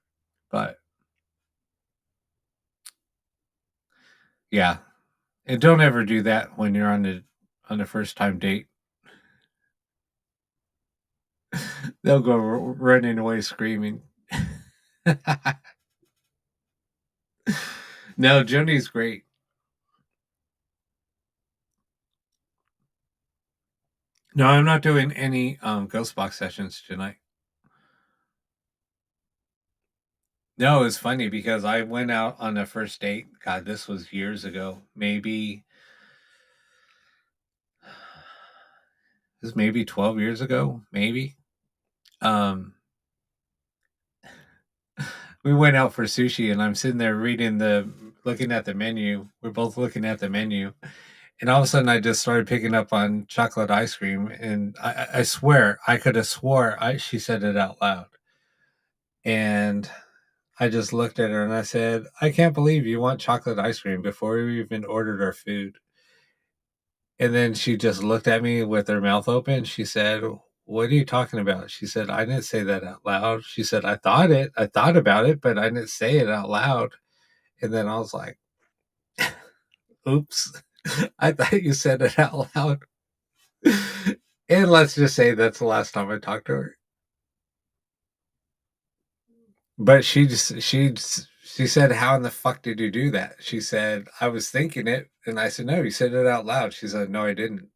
But yeah, and don't ever do that when you're on a first time date. They'll go running away screaming. No, Joni's great. No, I'm not doing any ghost box sessions tonight. No, it's funny because I went out on a first date. God, this was years ago. Maybe this is maybe 12 years ago. Maybe. Um, we went out for sushi, and I'm sitting there looking at the menu. We're both looking at the menu, and all of a sudden, I just started picking up on chocolate ice cream, and I swear I could have swore she said it out loud, and I just looked at her and I said, "I can't believe you want chocolate ice cream before we even ordered our food." And then she just looked at me with her mouth open. She said, "What are you talking about?" She said, "I didn't say that out loud." She said, I thought about it, but I didn't say it out loud." And then I was like, "Oops, I thought you said it out loud." And let's just say that's the last time I talked to her. But she said, "How in the fuck did you do that?" She said, "I was thinking it." And I said, "No, you said it out loud." She said, "No, I didn't."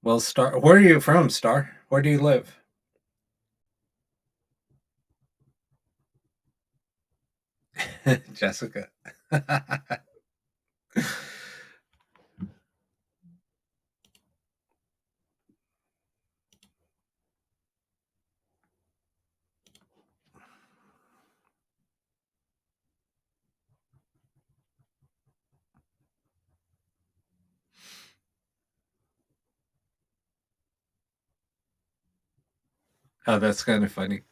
Well, Star, where are you from, Star? Where do you live? Jessica. Oh, that's kind of funny.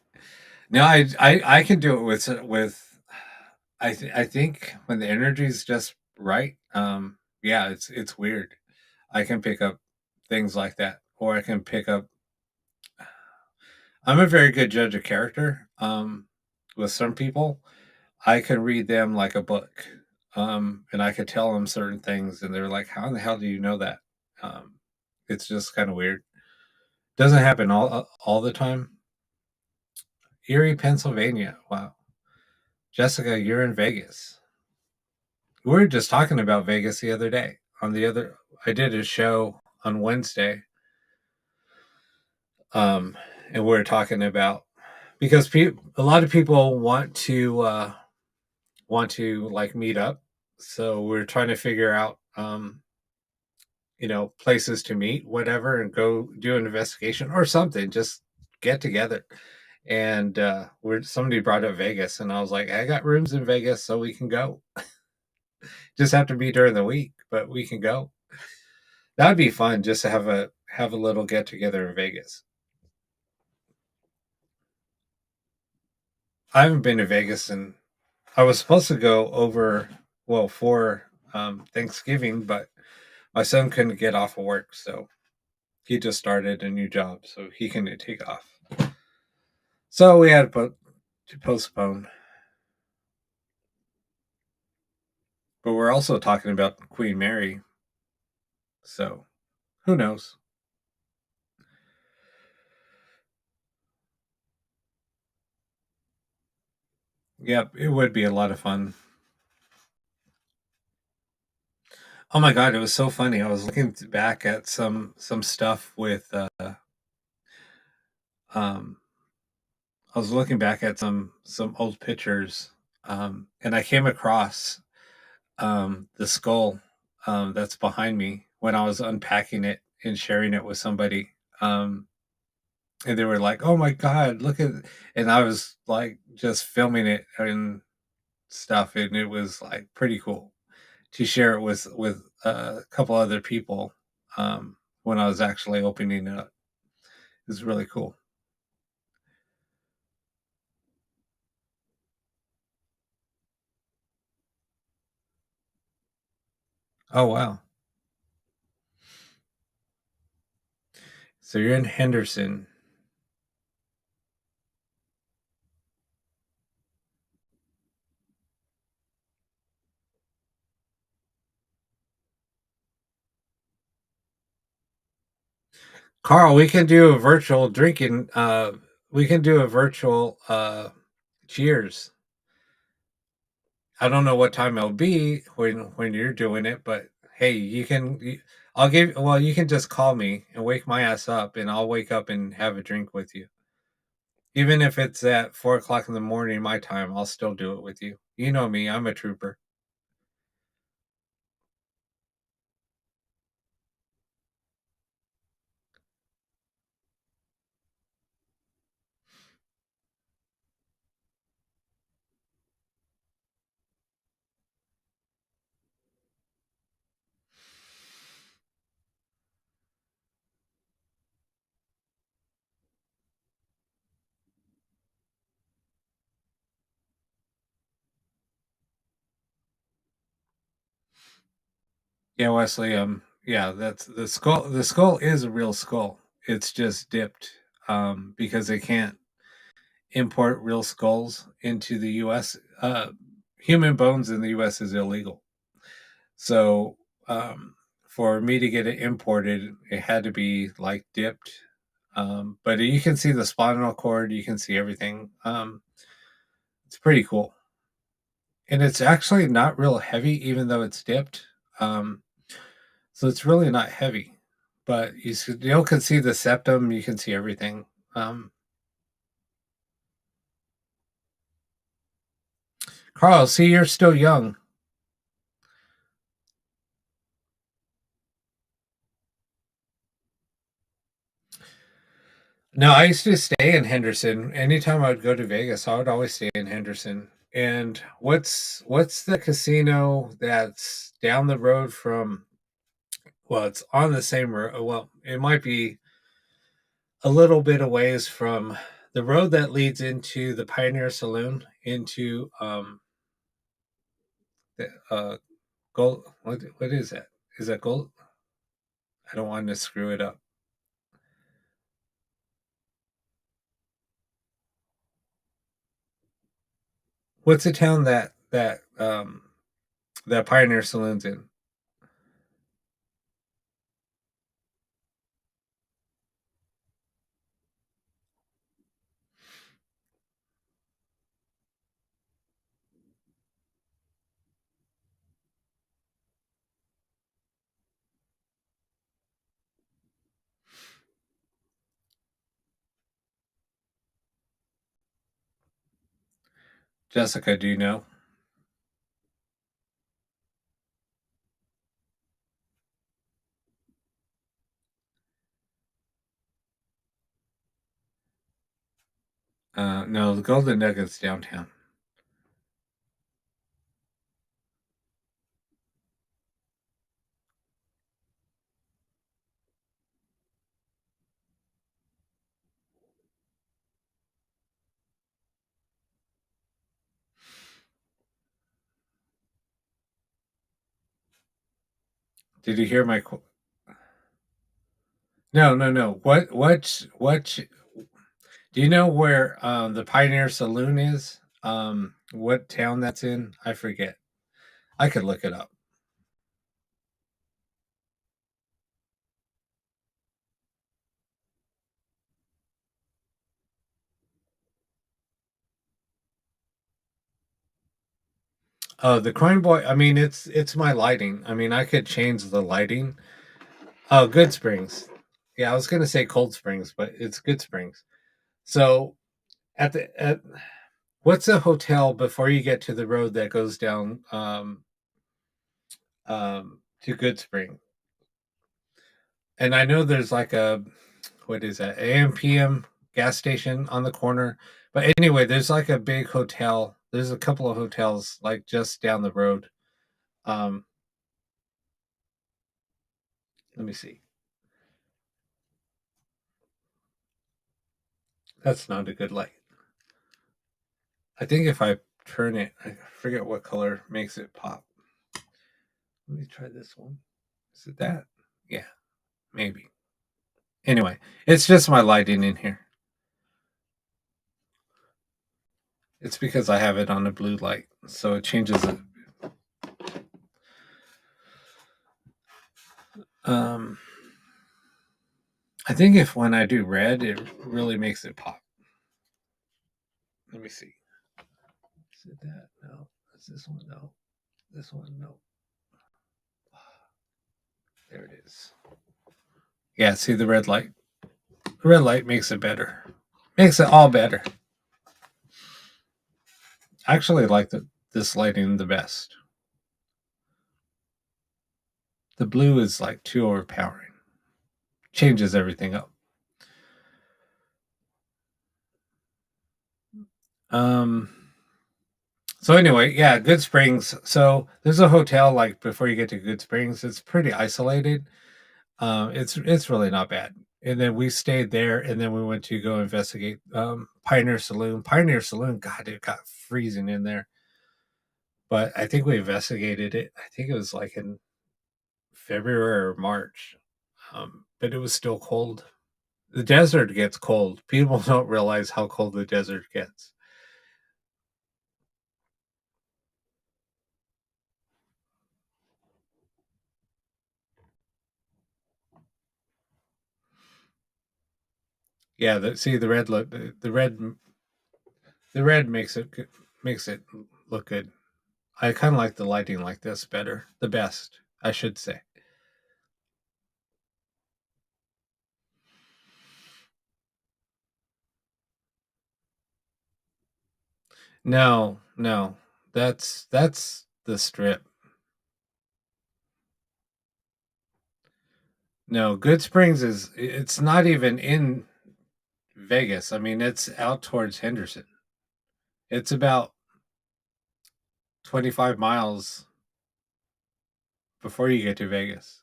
No, I can do it with. I think when the energy is just right, yeah, it's weird. I can pick up things like that, or I can pick up. I'm a very good judge of character. With some people, I can read them like a book, and I could tell them certain things, and they're like, "How in the hell do you know that?" Um, it's just kind of weird. Doesn't happen all the time. Erie, Pennsylvania. Wow, Jessica, you're in Vegas. We were just talking about Vegas the other day. I did a show on Wednesday, um, and we are talking about because a lot of people want to like meet up, so we're trying to figure out places to meet, whatever, and go do an investigation or something. Just get together. And somebody brought up Vegas, and I was like, I got rooms in Vegas, so we can go. Just have to be during the week, but we can go. That'd be fun, just to have a little get together in Vegas. I haven't been to Vegas, and I was supposed to go over for Thanksgiving, but my son couldn't get off of work, so he just started a new job, so he couldn't take off. So we had to postpone. But we're also talking about Queen Mary, so who knows? Yep, it would be a lot of fun. Oh my god, it was so funny. I was looking back at some stuff with um I was looking back at some old pictures, and I came across the skull that's behind me when I was unpacking it and sharing it with somebody. And they were like, "Oh my god, look at!" And I was like, just filming it and stuff, and it was like pretty cool to share it with a couple other people when I was actually opening it up. It was really cool. Oh wow! So you're in Henderson. Carl, we can do a virtual drinking. We can do a virtual cheers. I don't know what time it'll be when you're doing it, but hey, I'll give. Well, you can just call me and wake my ass up, and I'll wake up and have a drink with you. Even if it's at 4 o'clock in the morning my time, I'll still do it with you. You know me, I'm a trooper. Yeah, Wesley. Yeah, that's the skull. The skull is a real skull. It's just dipped, because they can't import real skulls into the U.S. Human bones in the U.S. is illegal. So, for me to get it imported, it had to be like dipped. But you can see the spinal cord. You can see everything. It's pretty cool, and it's actually not real heavy, even though it's dipped. Um, So it's really not heavy, but you can see the septum, you can see everything. Carl, see, you're still young. No, I used to stay in Henderson. Anytime I would go to Vegas, I would always stay in Henderson. And what's the casino that's down the road from? Well, it's on the same road. Well, it might be a little bit a ways from the road that leads into the Pioneer Saloon into Gold. What is that? Is that gold? I don't want to screw it up. What's the town that Pioneer Saloon's in? Jessica, do you know? No, the Golden Nugget's downtown. Did you hear my? No, no, no. What? Do you know where the Pioneer Saloon is? What town that's in? I forget. I could look it up. Oh, the Crime Boy. I mean, it's my lighting. I mean, I could change the lighting. Oh, Good Springs. Yeah, I was gonna say Cold Springs, but it's Good Springs. So at what's a hotel before you get to the road that goes down to Good Spring? And I know there's like a what is that AM PM gas station on the corner. But anyway, there's like a big hotel. There's a couple of hotels like just down the road. Um, let me see. That's not a good light. I think if I turn it, I forget what color makes it pop. Let me try this one. Is it that? Yeah, maybe. Anyway, it's just my lighting in here. It's because I have it on a blue light, so it changes it. Um, I think if when I do red, it really makes it pop. Let me see. Is it that? No. Is this one? No. This one? No. There it is. Yeah, see the red light? The red light makes it better. Makes it all better. I actually like this lighting the best. The blue is like too overpowering. Changes everything up. Um so anyway, yeah, Good Springs. So there's a hotel like before you get to Good Springs. It's pretty isolated. It's really not bad. And then we stayed there, and then we went to go investigate Pioneer Saloon. Pioneer Saloon, God, it got freezing in there. But I think we investigated it. I think it was like in February or March, but it was still cold. The desert gets cold. People don't realize how cold the desert gets. Yeah, see the red look. The red makes it look good. I kind of like the lighting like this better. The best, I should say. No, no, that's the strip. No, Good Springs is it's not even in Vegas. I mean, it's out towards Henderson. It's about 25 miles before you get to Vegas.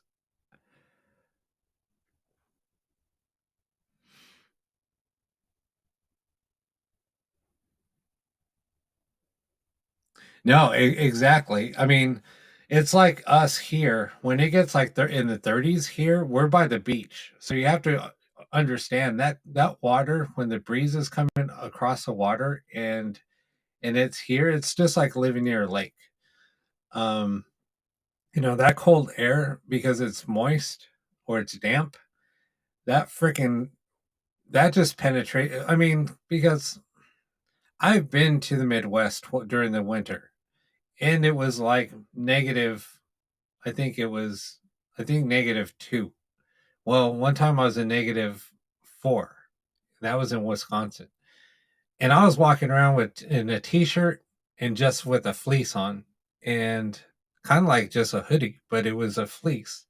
No, exactly. I mean, it's like us here. When it gets like in the 30s here, we're by the beach. So you have to understand that that water, when the breeze is coming across the water and it's here, it's just like living near a lake. Um, that cold air, because it's moist or it's damp, that freaking that just penetrate. I mean, because I've been to the Midwest during the winter, and it was like negative. I think it was, I think -2. Well, one time I was in -4. That was in Wisconsin, and I was walking around with in a t-shirt and just with a fleece on, and kind of like just a hoodie, but it was a fleece.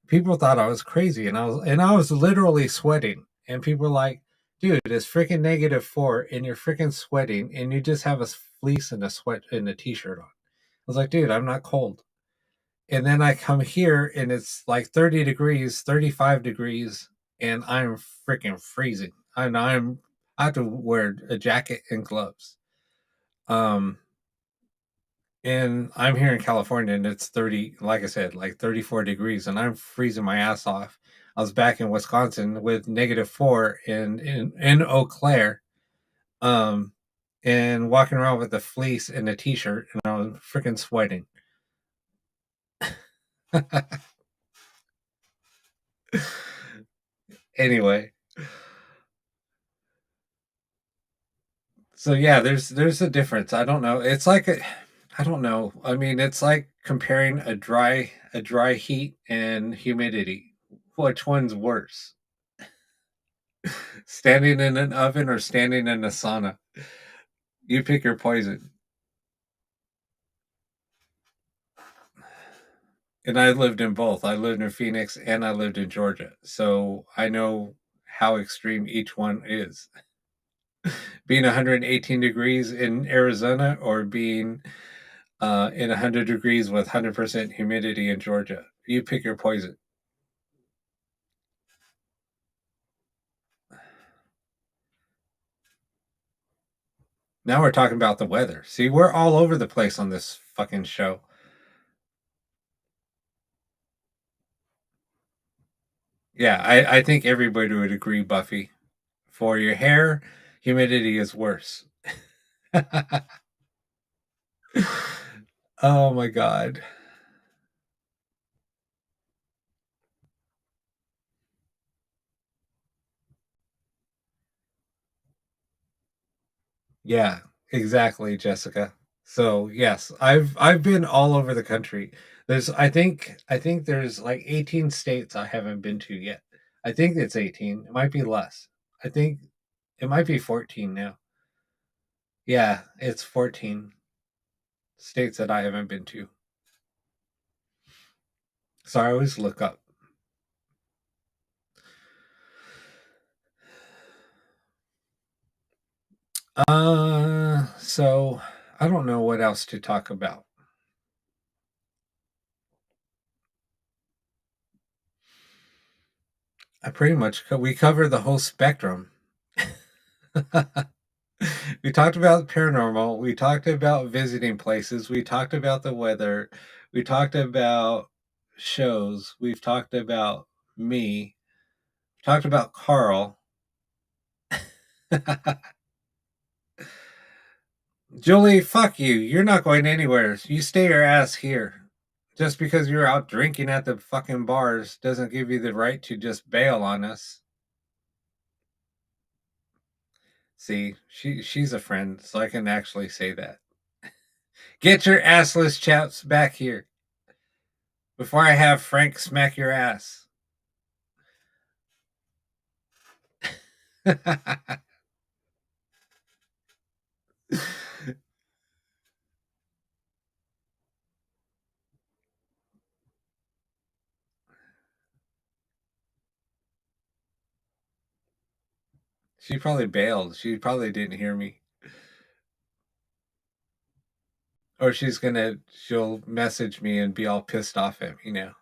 People thought I was crazy, and I was literally sweating, and people were like, "Dude, it's freaking -4, and you're freaking sweating, and you just have a fleece and a sweat and a t-shirt on." I was like, "Dude, I'm not cold." And then I come here, and it's like 30 degrees, 35 degrees, and I'm freaking freezing. I have to wear a jacket and gloves. Um, and I'm here in California, and it's 30, like I said, like 34 degrees, and I'm freezing my ass off. I was back in Wisconsin with -4 in Eau Claire, um, and walking around with a fleece and a t-shirt, and I was freaking sweating. Anyway, so yeah, there's a difference. I don't know. It's like I don't know. I mean, it's like comparing a dry heat and humidity. Which one's worse? Standing in an oven or standing in a sauna? You pick your poison. And I lived in both. I lived in Phoenix and I lived in Georgia. So I know how extreme each one is. Being 118 degrees in Arizona or being in 100 degrees with 100% humidity in Georgia. You pick your poison. Now we're talking about the weather. See, we're all over the place on this fucking show. Yeah, I think everybody would agree, Buffy. For your hair, humidity is worse. Oh my god. Yeah, exactly, Jessica. So yes, I've been all over the country. I think there's like 18 states I haven't been to yet. I think it's 18. It might be less. I think it might be 14 now. Yeah, it's 14 states that I haven't been to. So I always look up. So I don't know what else to talk about. I pretty much we covered the whole spectrum. We talked about paranormal. We talked about visiting places. We talked about the weather. We talked about shows. We've talked about me. Talked about Carl. Julie, fuck you. You're not going anywhere. You stay your ass here. Just because you're out drinking at the fucking bars doesn't give you the right to just bail on us. See, she's a friend, so I can actually say that. Get your assless chaps back here before I have Frank smack your ass. She probably bailed. She probably didn't hear me. Or she'll message me and be all pissed off at me now.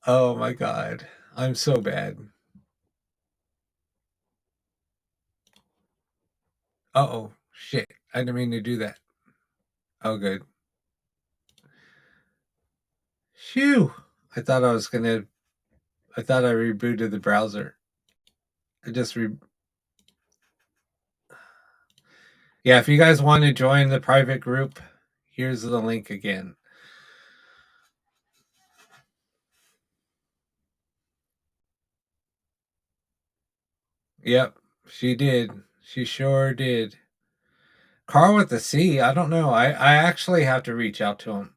Oh my god. I'm so bad. Uh-oh. Shit. I didn't mean to do that. Oh, good. Phew. I thought I was gonna. I thought I rebooted the browser. I just Yeah, if you guys want to join the private group, here's the link again. Yep, she did. She sure did. Carl with the C. I don't know. I actually have to reach out to him.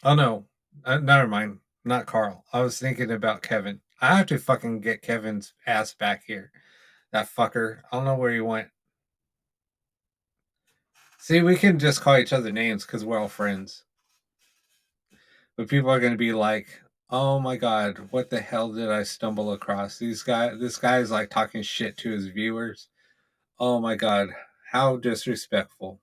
Oh no, never mind. Not Carl. I was thinking about Kevin. I have to fucking get Kevin's ass back here. That fucker. I don't know where he went. See, we can just call each other names because we're all friends. But people are going to be like, "Oh my god, what the hell did I stumble across? This guy is like talking shit to his viewers. Oh my god, how disrespectful."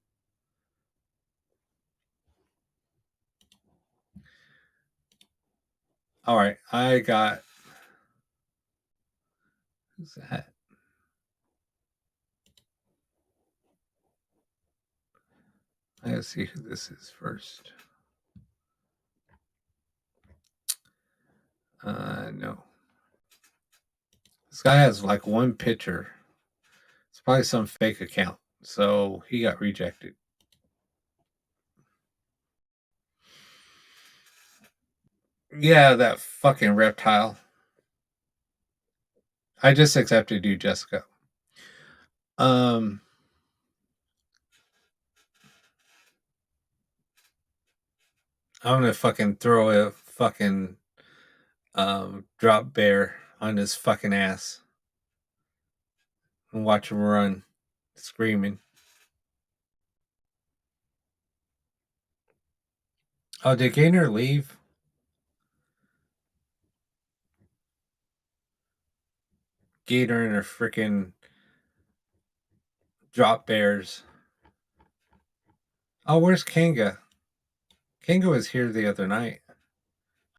All right, I got who's that? I gotta see who this is first. No. This guy has like one picture. It's probably some fake account. So he got rejected. Yeah, that fucking reptile. I just accepted you, Jessica. Um, I'm gonna fucking throw a fucking drop bear on his fucking ass and watch him run, screaming. Oh, did Gaynor leave? Gator and her freaking drop bears. Oh, where's Kanga? Kanga was here the other night.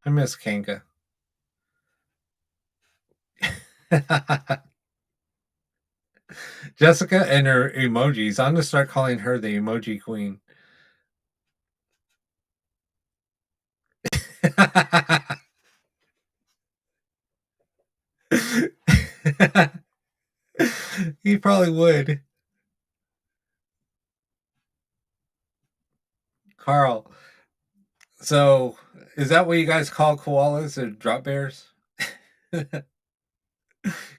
I miss Kanga. Jessica and her emojis. I'm gonna start calling her the emoji queen. He probably would. Carl. So, is that what you guys call koalas or drop bears?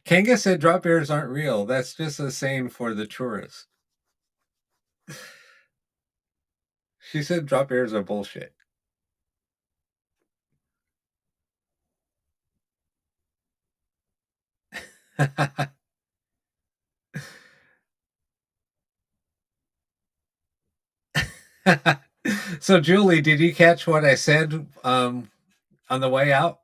Kanga said drop bears aren't real. That's just a saying for the tourists. She said drop bears are bullshit. So, Julie, did you catch what I said on the way out?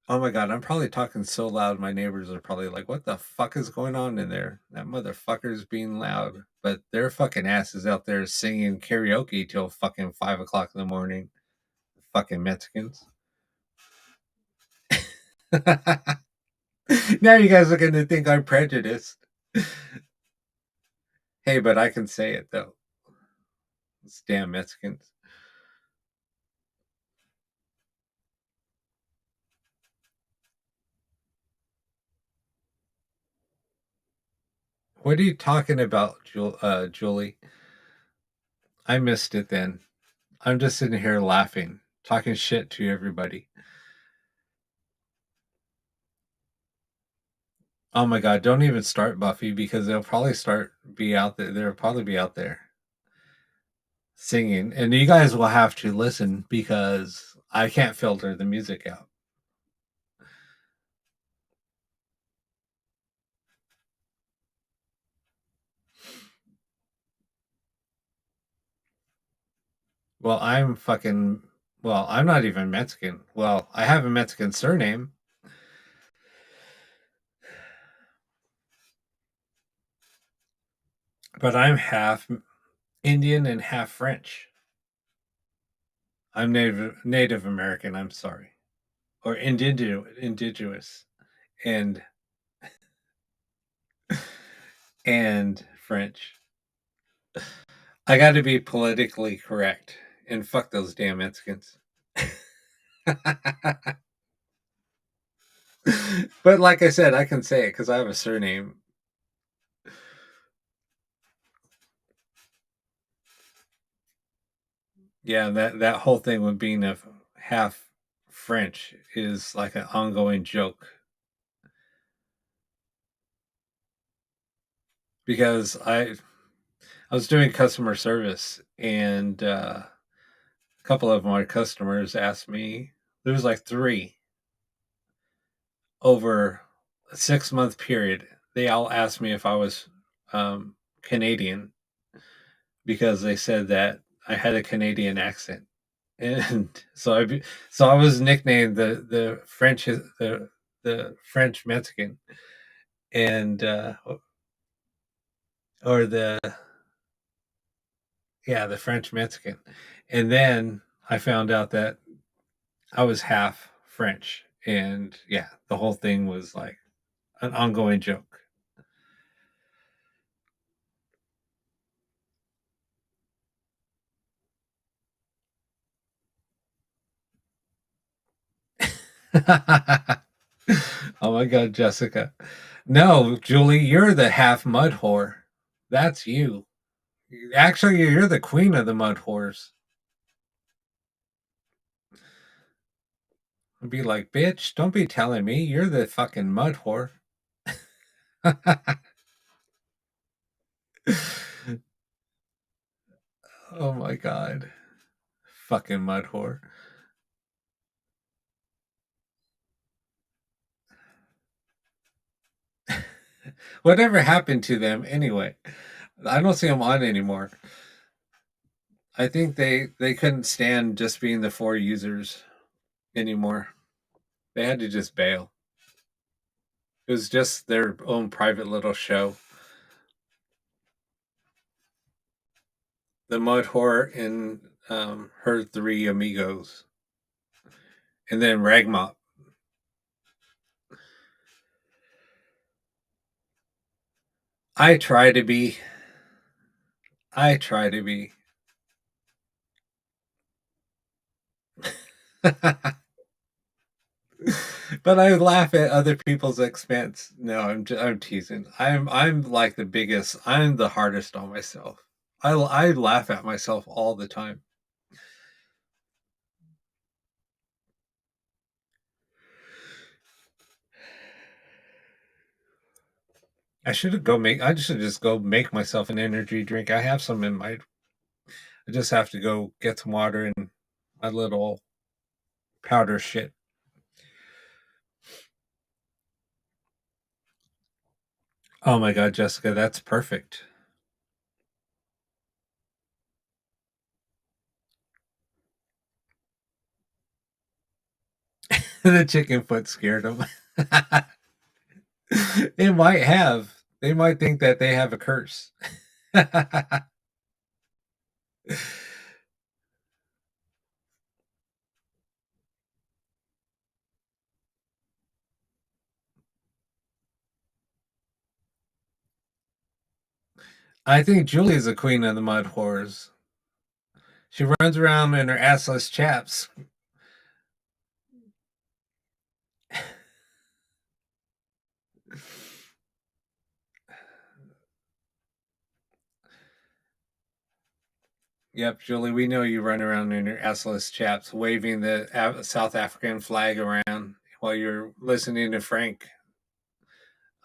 Oh my god, I'm probably talking so loud. My neighbors are probably like, "What the fuck is going on in there? That motherfucker's being loud." But their fucking asses out there singing karaoke till fucking 5 o'clock in the morning. Fucking Mexicans. Now you guys are gonna think I'm prejudiced. Hey, but I can say it though. It's damn Mexicans. What are you talking about, Julie? I missed it then. I'm just sitting here laughing, talking shit to everybody. Oh my god, don't even start Buffy because they'll probably start be out there. They'll probably be out there singing, and you guys will have to listen because I can't filter the music out. Well, I'm fucking. Well, I'm not even Mexican. Well, I have a Mexican surname, but I'm half Indian and half French. I'm Native American. I'm sorry, or indigenous, and and French. I got to be politically correct and fuck those damn Mexicans. But like I said, I can say it because I have a surname. Yeah, that whole thing with being a half French is like an ongoing joke because I was doing customer service and a couple of my customers asked me. There was like three over a 6 month period. They all asked me if I was Canadian because they said that I had a Canadian accent, and so I was nicknamed the French Mexican, and or the yeah, the French Mexican, and then I found out that I was half French, and yeah, the whole thing was like an ongoing joke. Oh my god, Jessica. No, Julie, you're the half mud whore. That's you. Actually, you're the queen of the mud whores. I'd be like, bitch, don't be telling me you're the fucking mud whore. Oh my god. Fucking mud whore. Whatever happened to them anyway? I don't see them on anymore. I think they couldn't stand just being the four users anymore. They had to just bail. It was just their own private little show. The Mud Whore and her three amigos, and then Ragmop. I try to be. I try to be. But I laugh at other people's expense. No, I'm teasing. I'm like the biggest. I'm the hardest on myself. I laugh at myself all the time. I should go make. I should just go make myself an energy drink. I have some in my. I just have to go get some water and my little powder shit. Oh my god, Jessica, that's perfect. The chicken foot scared them. It might have. They might think that they have a curse. I think Julie's the queen of the mud whores. She runs around in her assless chaps. Yep, Julie, we know you run around in your assless chaps, waving the South African flag around while you're listening to Frank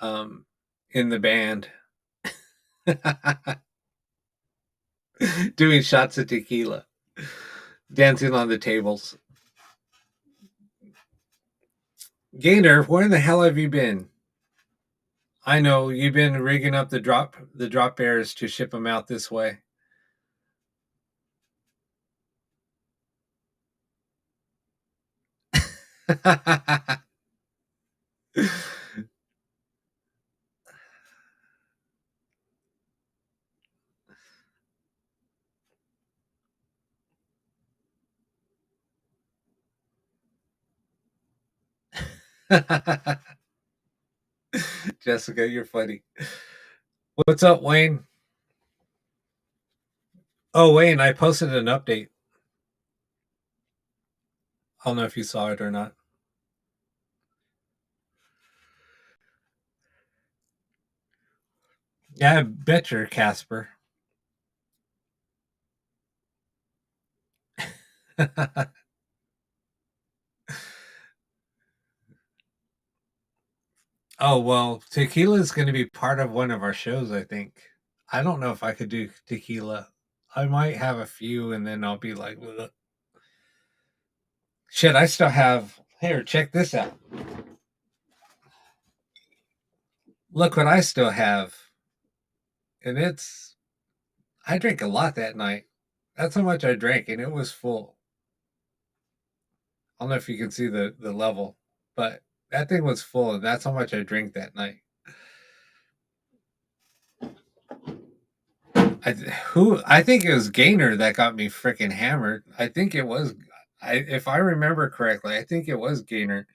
um, in the band, doing shots of tequila, dancing on the tables. Gator, where in the hell have you been? I know you've been rigging up the drop bears to ship them out this way. Jessica, you're funny. What's up, Wayne? Oh, Wayne, I posted an update. I don't know if you saw it or not. Yeah, I bet you're Casper. Oh, well, tequila is going to be part of one of our shows, I think. I don't know if I could do tequila. I might have a few and then I'll be like, "Ugh." Shit, I still have. Here, check this out. Look what I still have. And I drank a lot that night. That's how much I drank, and it was full. I don't know if you can see the level, but that thing was full, and that's how much I drank that night. I think it was Gainer that got me freaking hammered. I think it was. If I remember correctly, I think it was Gainer.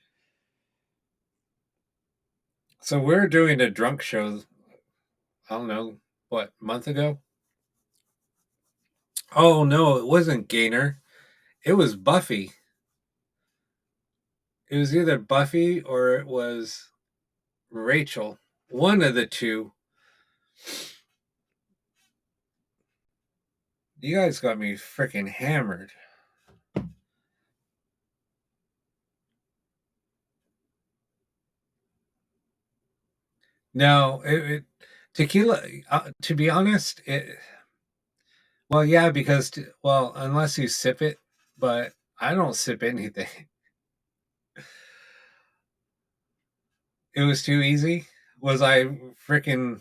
So we were doing a drunk show. I don't know what month ago. Oh no, it wasn't Gainer. It was Buffy. It was either Buffy or it was Rachel. One of the two. You guys got me freaking hammered. No, tequila. To be honest, well, yeah, because well, unless you sip it, but I don't sip anything. It was too easy. Was I freaking?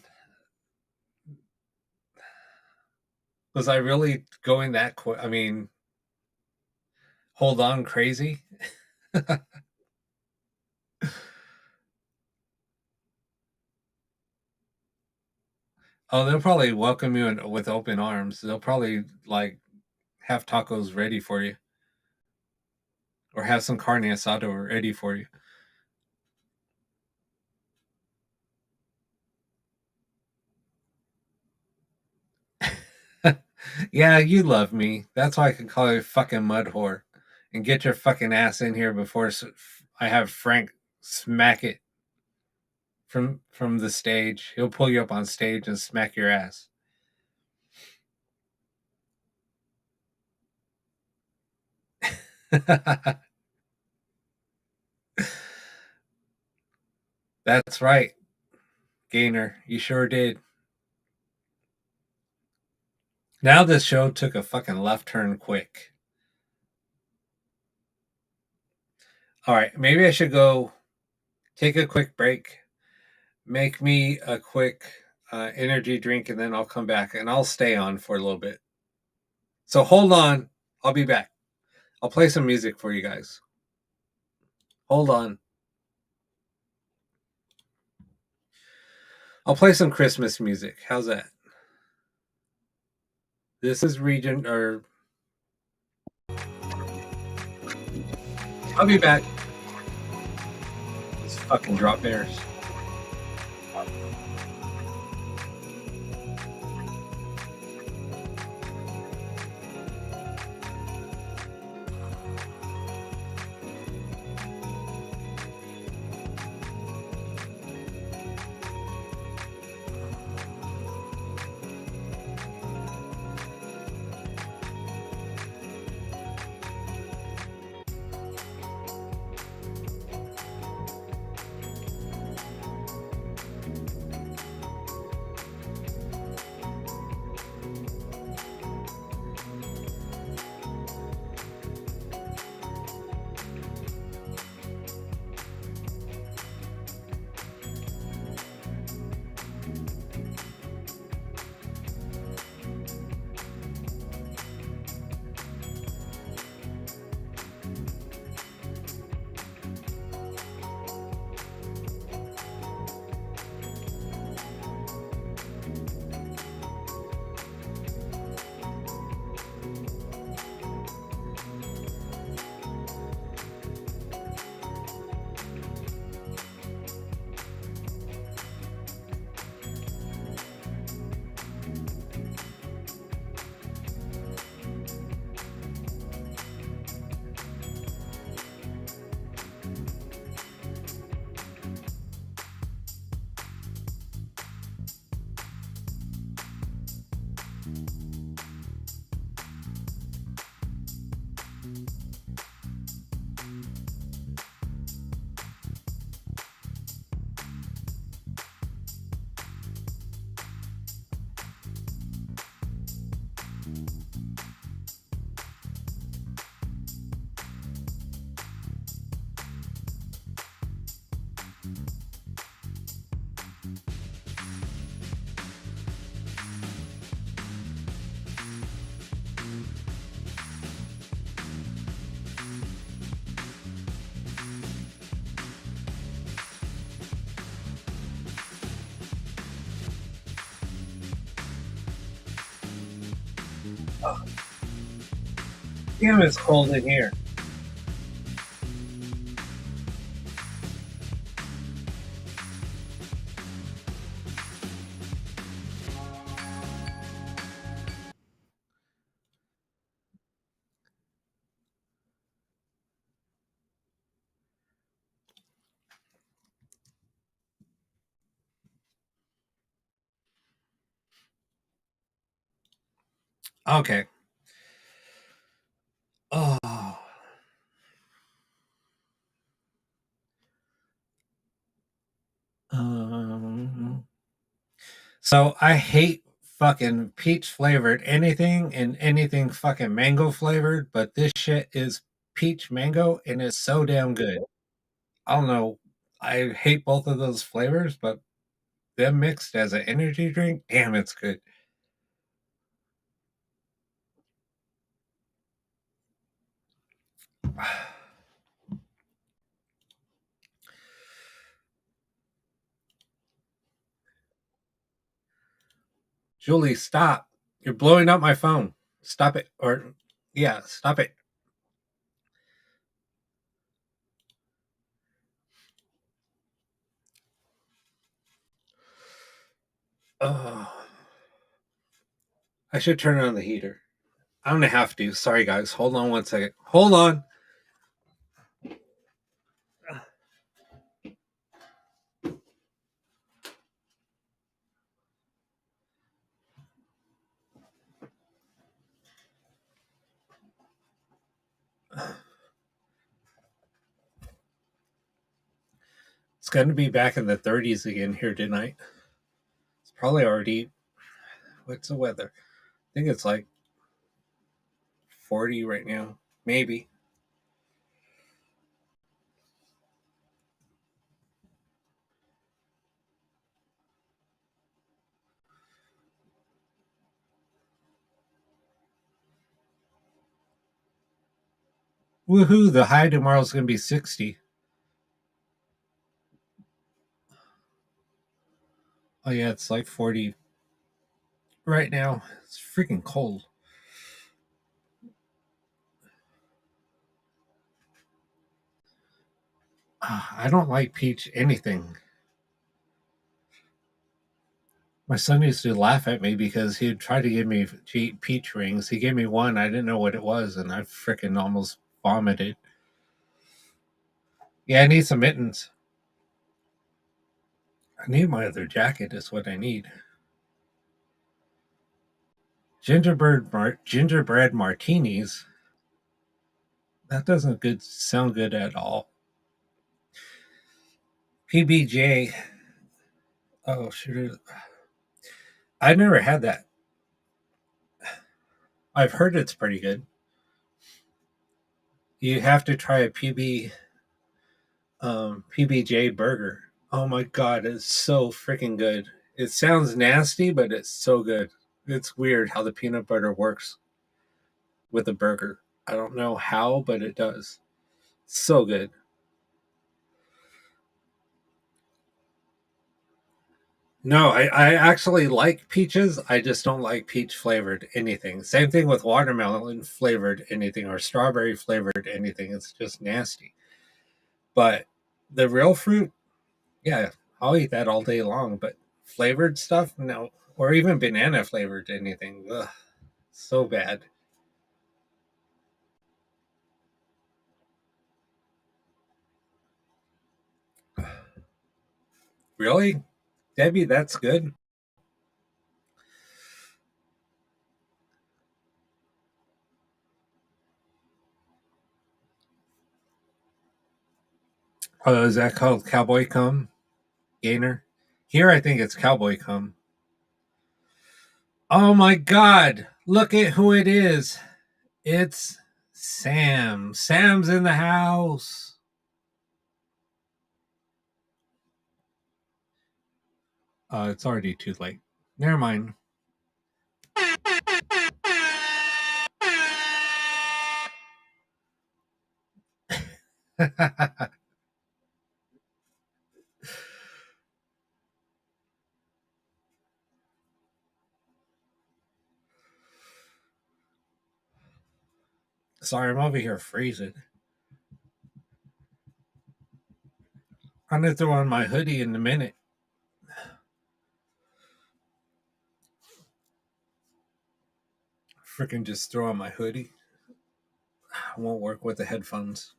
Was I really going that quick? I mean, hold on, crazy. Oh, they'll probably welcome you with open arms. They'll probably like have tacos ready for you, or have some carne asada ready for you. Yeah, you love me. That's why I can call you a fucking mud whore, and get your fucking ass in here before I have Frank smack it from the stage. He'll pull you up on stage and smack your ass. That's right, Gainer. You sure did. Now this show took a fucking left turn quick. All right, maybe I should go take a quick break, make me a quick energy drink, and then I'll come back and I'll stay on for a little bit. So hold on. I'll be back. I'll play some music for you guys. Hold on. I'll play some Christmas music. How's that? This is region or I'll be back. Let's fucking drop bears. Oh, damn, it's cold in here. Okay. Oh. Um, so I hate fucking peach flavored anything and anything fucking mango flavored, but this shit is peach mango and it's so damn good. I don't know. I hate both of those flavors, but them mixed as an energy drink, damn, it's good. Julie, stop. You're blowing up my phone. Stop it. Or, yeah, stop it. Oh, I should turn on the heater. I'm gonna have to. Sorry, guys. Hold on one second. Hold on. It's going to be back in the 30s again here tonight. It's probably already. What's the weather? I think it's like 40 right now. Maybe. Woohoo! The high tomorrow is going to be 60. Oh, yeah, it's like 40 right now. It's freaking cold. I don't like peach anything. My son used to laugh at me because he'd try to give me peach rings. He gave me one. I didn't know what it was, and I freaking almost vomited. Yeah, I need some mittens. I need my other jacket, is what I need. Gingerbread martinis. That doesn't good sound good at all. PBJ. Oh, shoot. I never had that. I've heard it's pretty good. You have to try a PBJ burger. Oh my god, it's so freaking good. It sounds nasty, but it's so good. It's weird how the peanut butter works with a burger. I don't know how, but it does. So good. No, I actually like peaches. I just don't like peach flavored anything. Same thing with watermelon flavored anything or strawberry flavored anything. It's just nasty. But the real fruit, yeah, I'll eat that all day long. But flavored stuff, no. Or even banana flavored anything. Ugh, so bad. Really? Debbie, that's good. Oh, is that called Cowboy Cum? Gainer? Here, I think it's Cowboy Cum. Oh my God. Look at who it is. It's Sam. Sam's in the house. It's already too late. Never mind. sorry, I'm over here freezing. I'm gonna throw on my hoodie in a minute. Freaking just throw on my hoodie. I won't work with the headphones.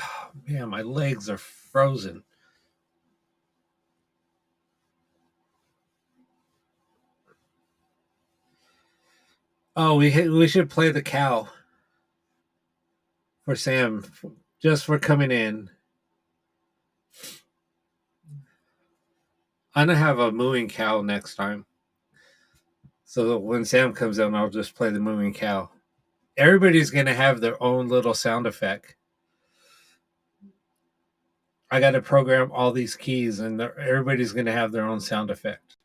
Oh, man, my legs are frozen. Oh, we should play the cow for Sam, just for coming in. I'm gonna have a mooing cow next time. So that when Sam comes in, I'll just play the mooing cow. Everybody's gonna have their own little sound effect. I got to program all these keys, and everybody's gonna have their own sound effect.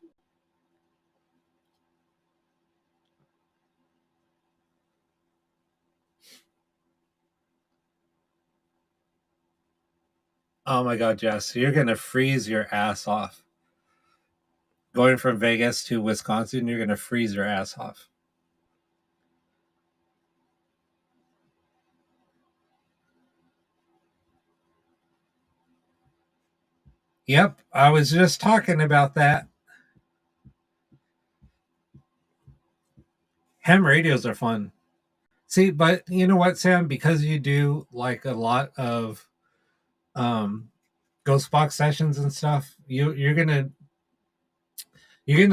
Oh my god, Jess, you're gonna freeze your ass off. Going from Vegas to Wisconsin, you're gonna freeze your ass off. Yep, I was just talking about that. Ham radios are fun. See, but you know what, Sam? Because you do like a lot of um, ghost box sessions and stuff, you're gonna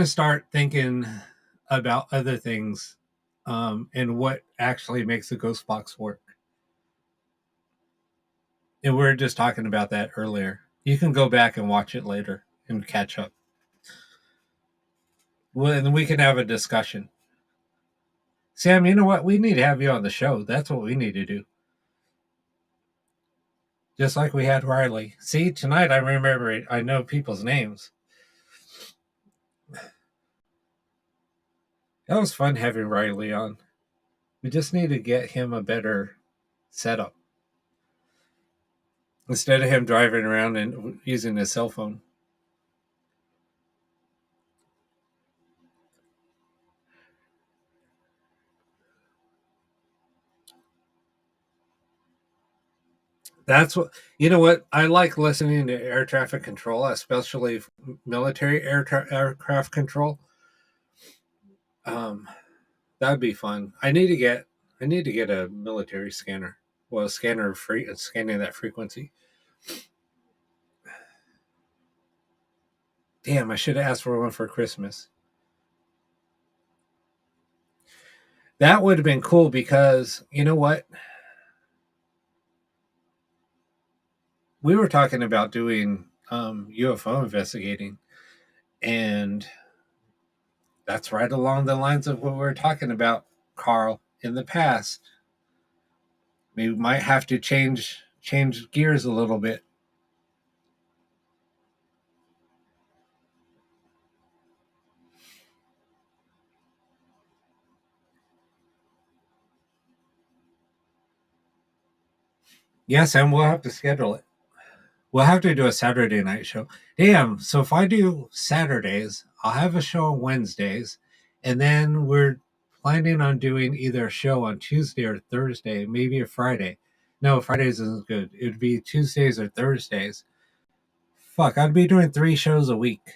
start thinking about other things, and what actually makes a ghost box work. And we were just talking about that earlier. You can go back and watch it later and catch up. Well, and we can have a discussion. Sam, you know what? We need to have you on the show. That's what we need to do. Just like we had Riley. See, tonight I remember it. I know people's names. That was fun having Riley on. We just need to get him a better setup instead of him driving around and using his cell phone. That's what you know. What I like listening to air traffic control, especially military aircraft control. Um, that'd be fun. I need to get a military scanner. Well, a scanner scanning that frequency. Damn, I should have asked for one for Christmas. That would have been cool because you know what? We were talking about doing UFO investigating, and that's right along the lines of what we were talking about, Carl, in the past. We might have to change gears a little bit. Yes, and we'll have to schedule it. We'll have to do a Saturday night show. Damn, so if I do Saturdays, I'll have a show on Wednesdays, and then we're planning on doing either a show on Tuesday or Thursday, maybe a Friday. No, Fridays isn't good. It would be Tuesdays or Thursdays. Fuck, I'd be doing 3 shows a week.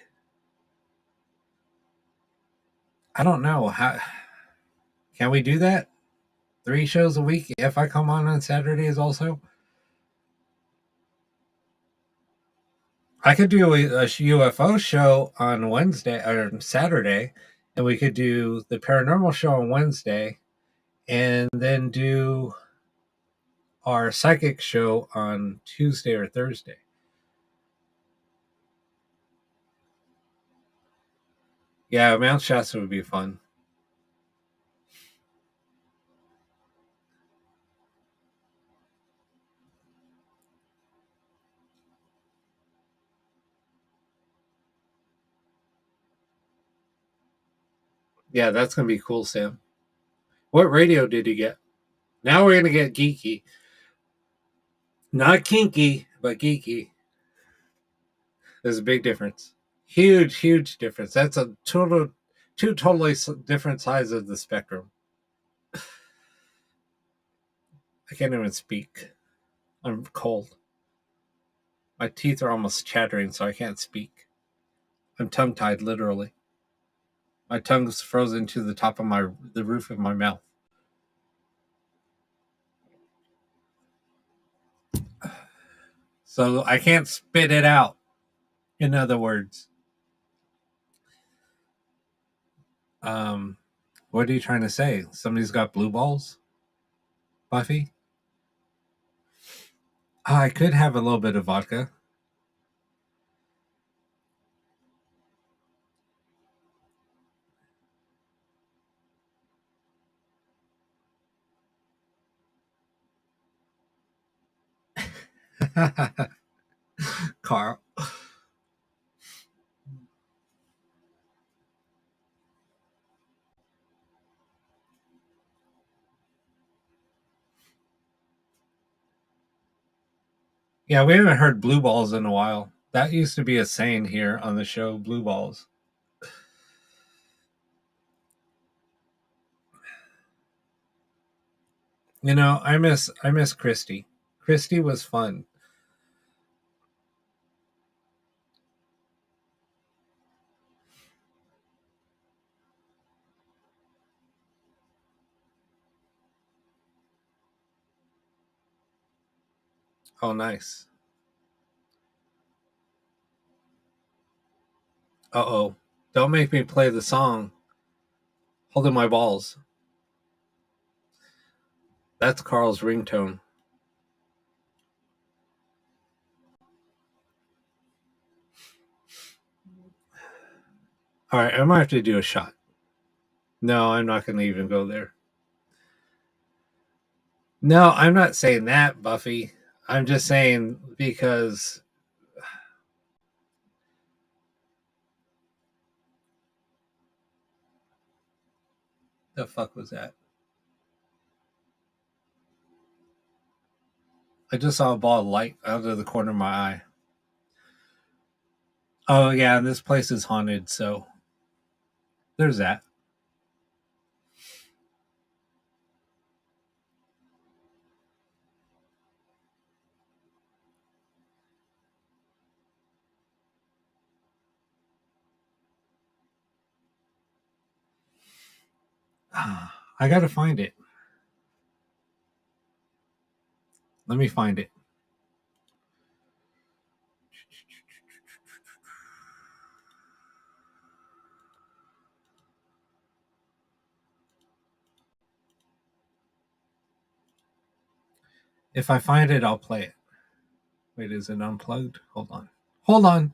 I don't know. How can we do that? 3 shows a week if I come on Saturdays also? I could do a UFO show on Wednesday or Saturday, and we could do the paranormal show on Wednesday, and then do our psychic show on Tuesday or Thursday. Yeah, Mount Shasta would be fun. Yeah, that's gonna be cool, Sam. What radio did you get? Now we're gonna get geeky. Not kinky, but geeky. There's a big difference. Huge, huge difference. That's a two totally different sides of the spectrum. I can't even speak. I'm cold. My teeth are almost chattering, so I can't speak. I'm tongue-tied, literally. My tongue's frozen to the top of the roof of my mouth. So I can't spit it out, in other words. What are you trying to say? Somebody's got blue balls? Buffy? I could have a little bit of vodka. Carl. Yeah, we haven't heard blue balls in a while. That used to be a saying here on the show, blue balls. You know, I miss Christy. Christy was fun. Oh, nice. Uh-oh. Don't make me play the song Holding My Balls. That's Carl's ringtone. All right, I might have to do a shot. No, I'm not going to even go there. No, I'm not saying that, Buffy. I'm just saying because the fuck was that? I just saw a ball of light out of the corner of my eye. Oh yeah, this place is haunted, so there's that. I gotta find it. Let me find it. If I find it, I'll play it. Wait, is it unplugged? Hold on. Hold on.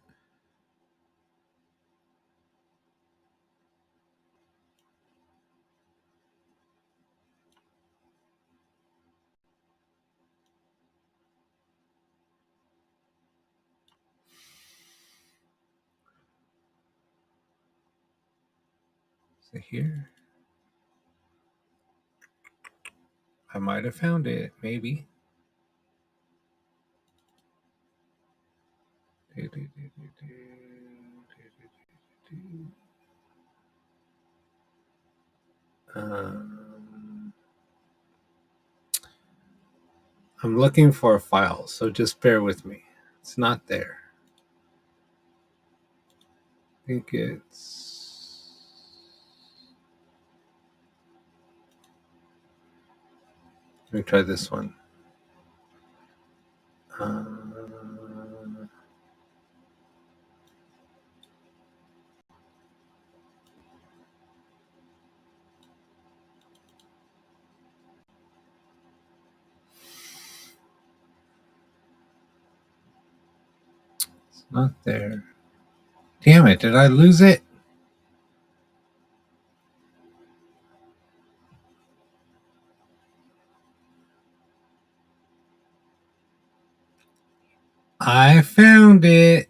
Is it here? I might have found it, maybe. I'm looking for a file, so just bear with me. It's not there. I think it's... Let me try this one. It's not there. Damn it, did I lose it? I found it.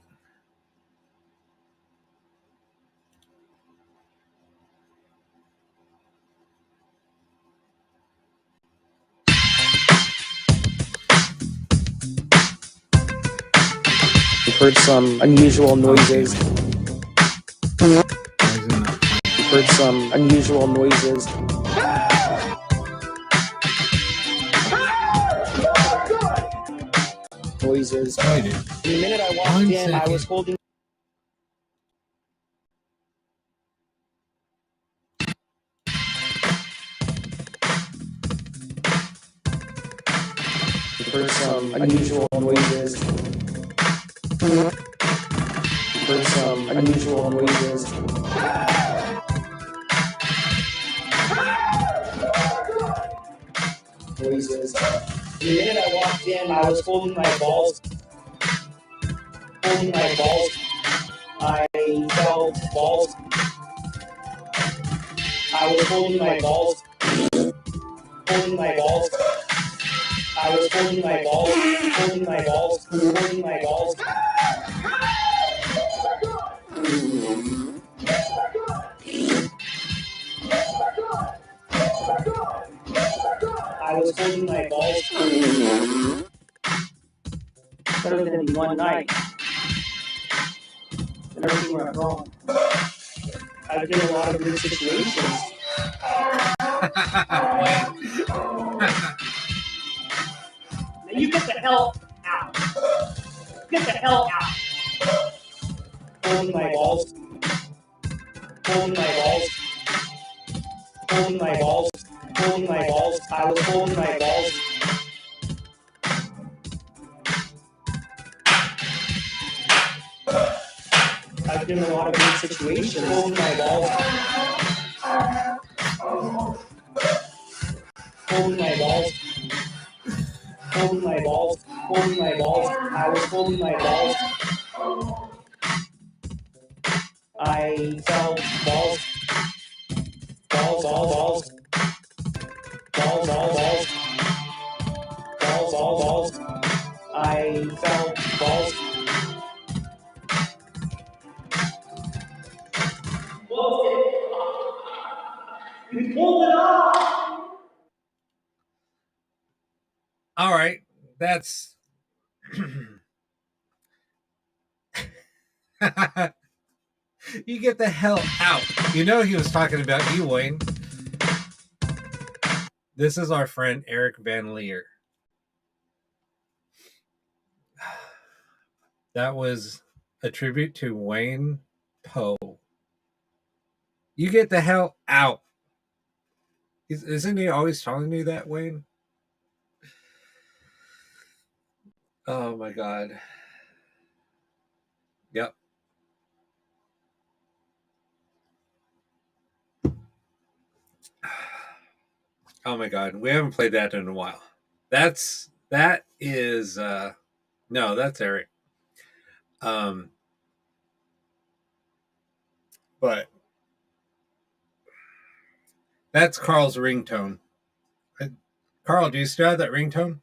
We've heard some unusual noises. Why is it not? heard some unusual noises. The minute I walked in, I was holding. Heard some unusual noises. Heard some unusual noises. The minute I walked in, I was holding my balls. Holding my balls. I felt balls. I was holding my balls. Holding my balls. I was holding my balls. Holding my balls. Holding my balls. I was holding my balls. Better than one night. And everything went wrong. I've been in a lot of weird situations. Now you get the hell out. Get the hell out. Holding my balls. Holding my balls. Holding my balls. Holding my balls. I was holding my balls. I've been in a lot of weird situations. Holding my balls. Holding my balls. Holding my balls. Holding my balls. I was holding my balls. I felt balls. Balls, balls, balls. Balls, balls, balls. Balls, balls, balls. I felt balls. We pulled it off. All right, that's you get the hell out. You know he was talking about you, Wayne. This is our friend Eric Van Leer. That was a tribute to Wayne Poe. You get the hell out. Isn't he always telling you that, Wayne? Oh my God. Yep. Oh my God. We haven't played that in a while. That is no, that's Eric. But that's Carl's ringtone. Carl, do you still have that ringtone?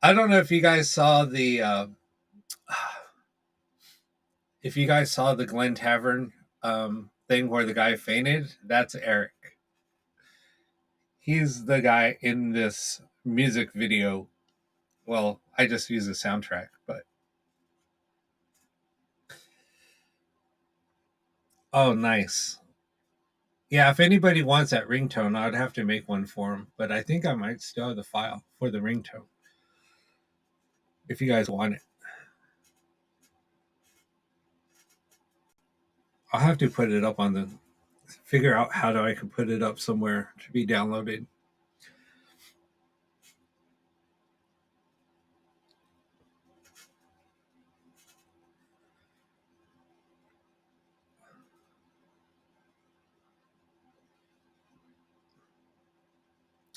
I don't know if you guys saw the Glen Tavern thing where the guy fainted. That's Eric. He's the guy in this music video. Well, I just use the soundtrack, but oh, nice. Yeah, if anybody wants that ringtone, I'd have to make one for them. But I think I might still have the file for the ringtone if you guys want it. I'll have to put it up on the. Figure out how I can put it up somewhere to be downloaded.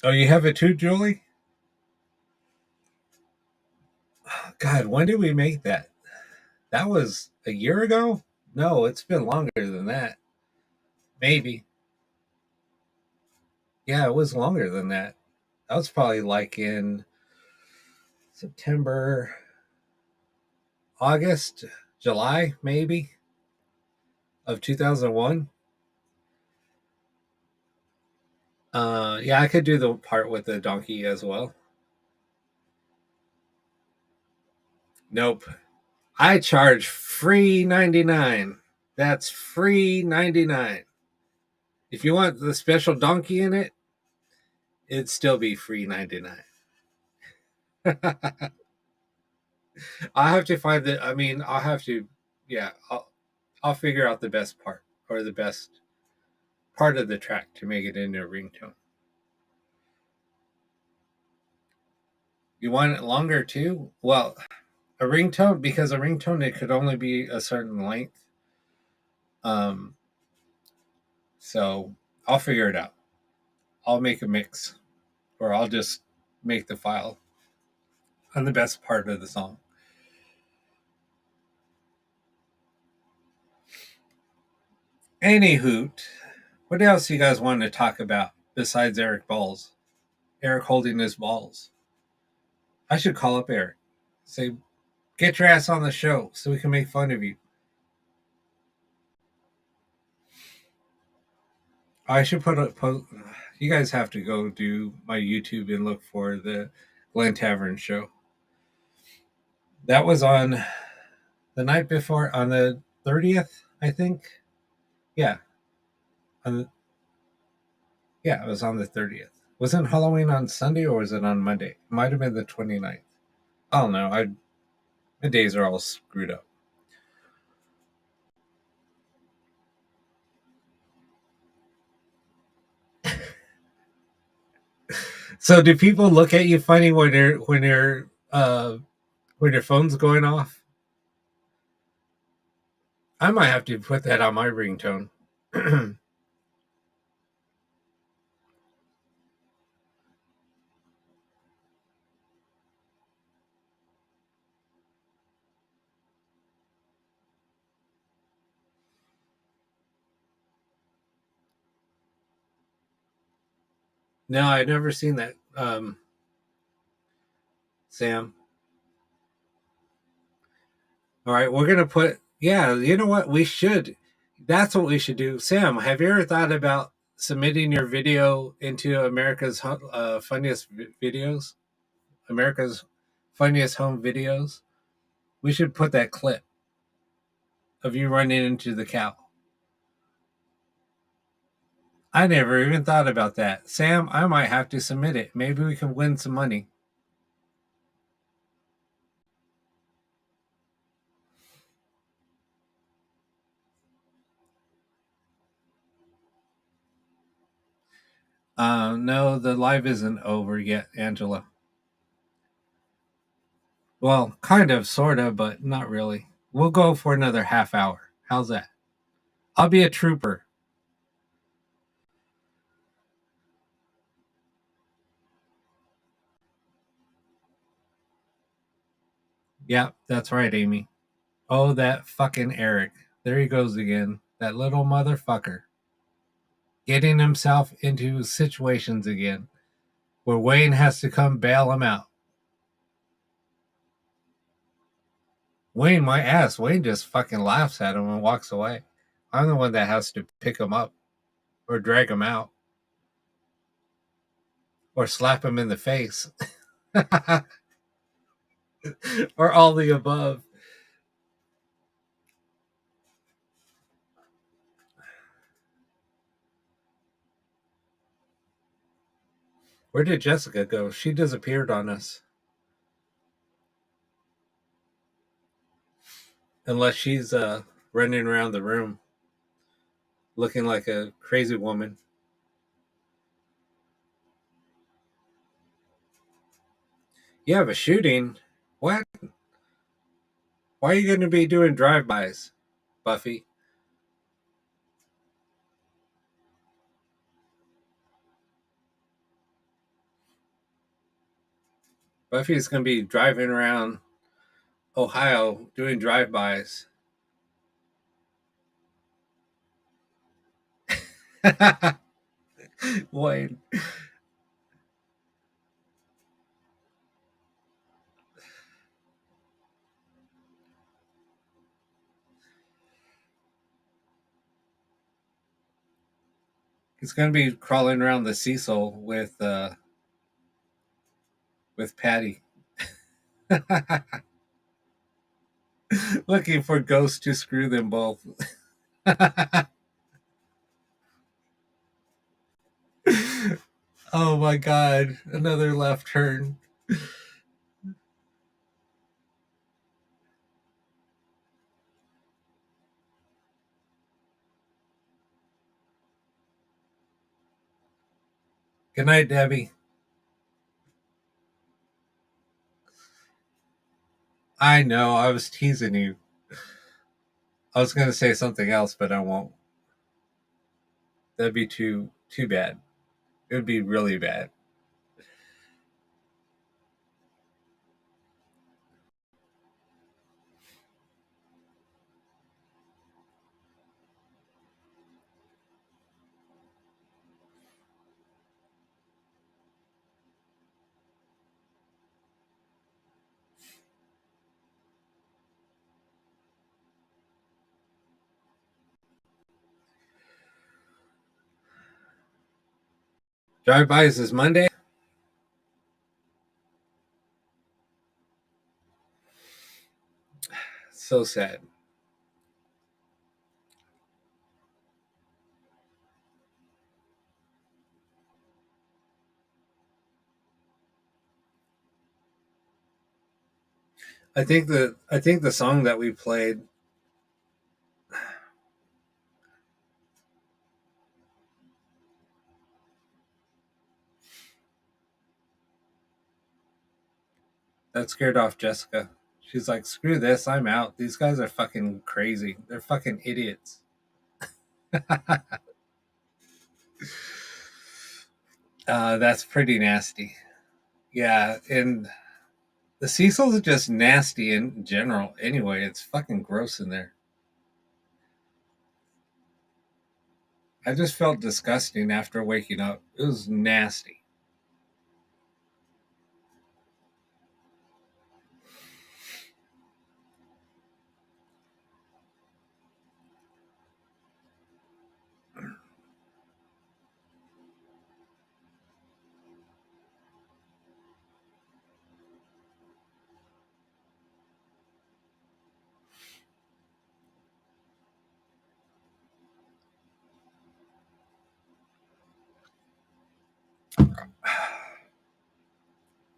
Oh, you have it too, Julie? God, when did we make that? That was a year ago? No, it's been longer than that. Maybe. Yeah, it was longer than that. That was probably like in September, August, July, maybe, of 2001. Yeah, I could do the part with the donkey as well. Nope. I charge free 99. That's free 99. If you want the special donkey in it, it'd still be free 99. I'll have to find the. I mean, I'll have to. Yeah, I'll figure out the best part or the best part of the track to make it into a ringtone. You want it longer too? Well, a ringtone, because a ringtone it could only be a certain length. Um, so I'll figure it out. I'll make a mix, or I'll just make the file on the best part of the song. Any hoot. What else you guys want to talk about besides Eric balls? Eric holding his balls. I should call up Eric. Say, get your ass on the show so we can make fun of you. I should put a post. You guys have to go do my YouTube and look for the Glen Tavern show. That was on the night before, on the 30th, I think. Yeah. On the, yeah, it was on the 30th. Wasn't Halloween on Sunday or was it on Monday? It might have been the 29th. I don't know. My days are all screwed up. So do people look at you funny when your phone's going off? I might have to put that on my ringtone. No, I've never seen that. Sam. All right, we're gonna put. Yeah, you know what? We should. That's what we should do. Sam, have you ever thought about submitting your video into America's funniest videos? America's funniest home videos. We should put that clip of you running into the cow. I never even thought about that. Sam, I might have to submit it. Maybe we can win some money. No, the live isn't over yet, Angela. Well, kind of, sort of, but not really. We'll go for another half hour. How's that? I'll be a trooper. Yeah, that's right, Amy. Oh, that fucking Eric. There he goes again. That little motherfucker. Getting himself into situations again where Wayne has to come bail him out. Wayne, my ass, Wayne just fucking laughs at him and walks away. I'm the one that has to pick him up or drag him out or slap him in the face or all the above. Where did Jessica go? She disappeared on us. Unless she's running around the room looking like a crazy woman. You have a shooting? What? Why are you going to be doing drive-bys, Buffy? Buffy's going to be driving around Ohio doing drive-bys. Wayne. He's going to be crawling around the Cecil with Patty. Looking for ghosts to screw them both. Oh my god, another left turn. Good night, Debbie. I know, I was teasing you. I was going to say something else, but I won't. That'd be too bad. It would be really bad. Drive-bys is Monday. So sad. I think the song that we played, that scared off Jessica. She's like, "Screw this, I'm out. These guys are fucking crazy. They're fucking idiots." That's pretty nasty. Yeah, and the Cecils are just nasty in general. Anyway, it's fucking gross in there. I just felt disgusting after waking up. It was nasty.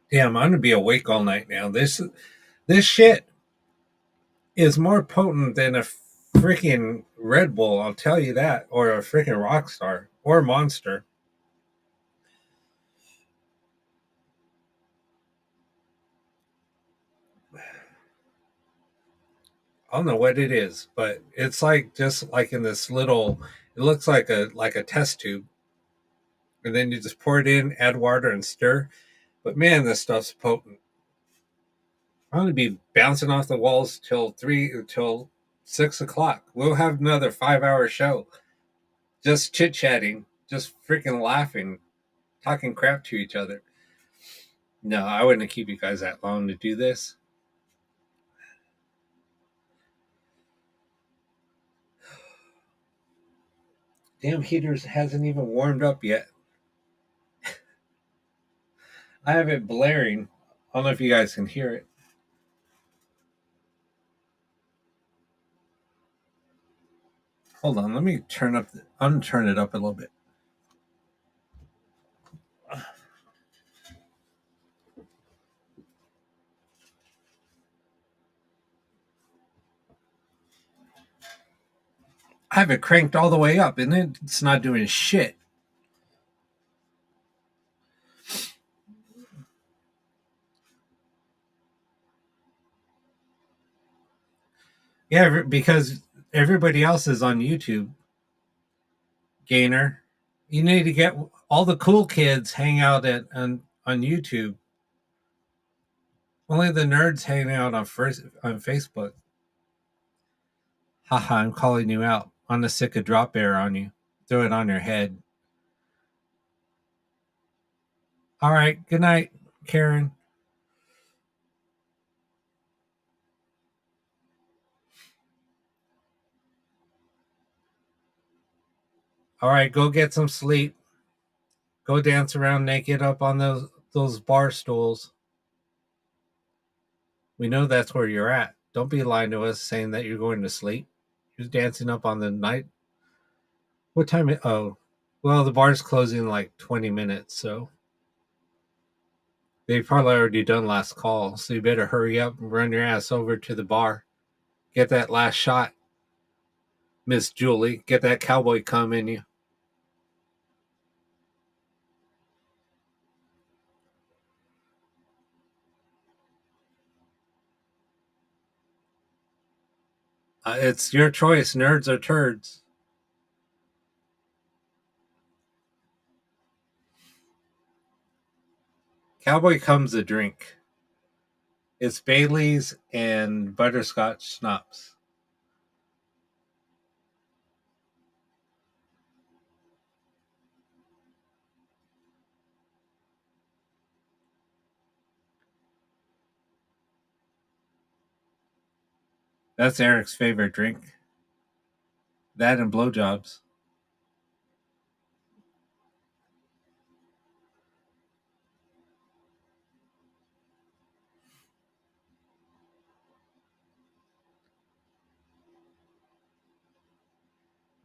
Damn, I'm gonna be awake all night now. This shit is more potent than a freaking Red Bull. I'll tell you that, or a freaking Rockstar or Monster. I don't know what it is, but it's like just like in this little. It looks like a test tube, and then you just pour it in, add water, and stir. But man, this stuff's potent. I'm gonna be bouncing off the walls till 6 o'clock. We'll have another 5 hour show, just chit chatting, just freaking laughing, talking crap to each other. No, I wouldn't keep you guys that long to do this. Damn heaters hasn't even warmed up yet. I have it blaring. I don't know if you guys can hear it. Hold on, let me unturn it up a little bit. I have it cranked all the way up, and it's not doing shit. Yeah, because everybody else is on YouTube. Gainer, you need to get all the cool kids hang out on YouTube. Only the nerds hang out on Facebook. Haha, I'm calling you out. I'm gonna sick a drop bear on you. Throw it on your head. All right. Good night, Karen. All right, go get some sleep. Go dance around naked up on those bar stools. We know that's where you're at. Don't be lying to us saying that you're going to sleep. You're dancing up on the night. What time? Oh, well, the bar's closing in like 20 minutes, so they've probably already done last call. So you better hurry up and run your ass over to the bar. Get that last shot, Miss Julie. Get that cowboy cum in you. It's your choice, nerds or turds. Cowboy cum's a drink. It's Bailey's and butterscotch schnapps. That's Eric's favorite drink. That and blowjobs.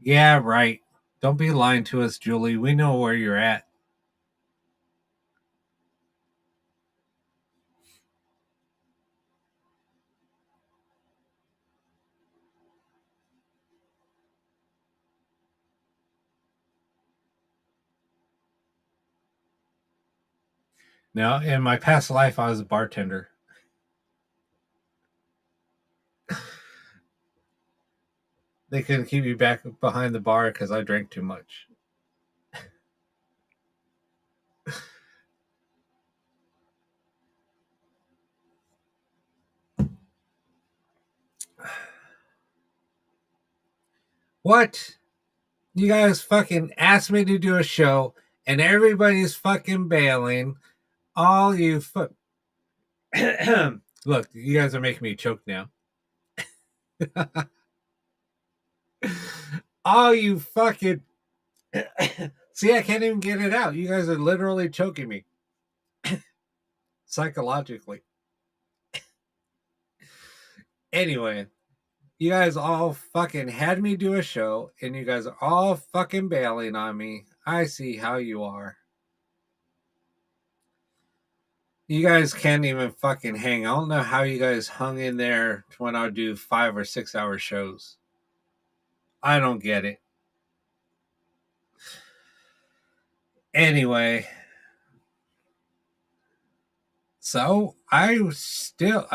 Yeah, right. Don't be lying to us, Julie. We know where you're at. Now, in my past life, I was a bartender. They couldn't keep me back behind the bar because I drank too much. What? You guys fucking asked me to do a show and everybody's fucking bailing. All you Look, you guys are making me choke now. All you fucking See, I can't even get it out. You guys are literally choking me psychologically. Anyway, you guys all fucking had me do a show and you guys are all fucking bailing on me. I see how you are. You guys can't even fucking hang. I don't know how you guys hung in there when I do 5 or 6 hour shows. I don't get it. Anyway, so I would still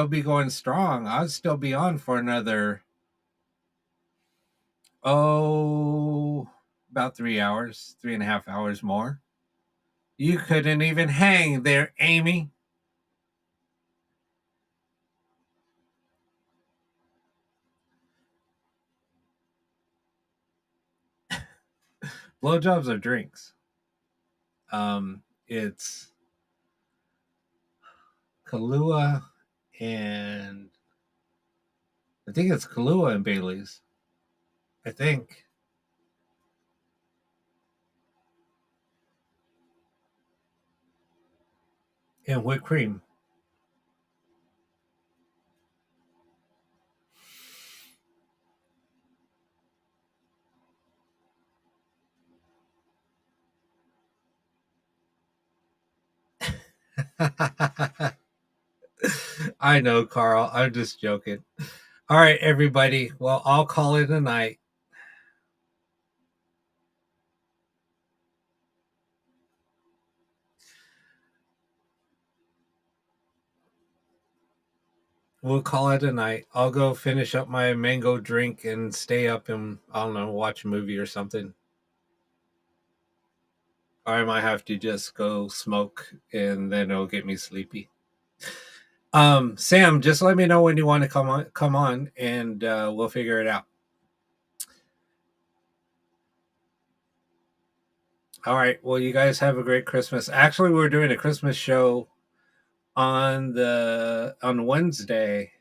be going strong. I'd still be on for another, about 3 hours, 3.5 hours more. You couldn't even hang there, Amy. Blowjobs are drinks. It's Kahlua and I think it's Kahlua and Bailey's. I think. And whipped cream. I know, Carl. I'm just joking. All right, everybody. Well, I'll call it a night. We'll call it a night. I'll go finish up my mango drink and stay up and, I don't know, watch a movie or something. Or I might have to just go smoke and then it'll get me sleepy. Sam, just let me know when you want to come on and we'll figure it out. All right. Well, you guys have a great Christmas. Actually, we're doing a Christmas show on Wednesday.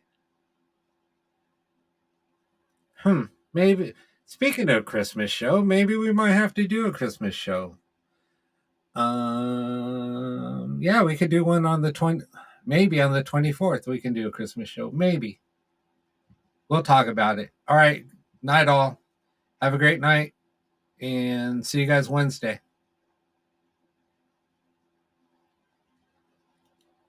Maybe speaking of Christmas show, maybe we might have to do a Christmas show. Yeah, we could do one on the 20. Maybe on the 24th we can do a Christmas show. Maybe. We'll talk about it. All right. Night all. Have a great night and see you guys Wednesday.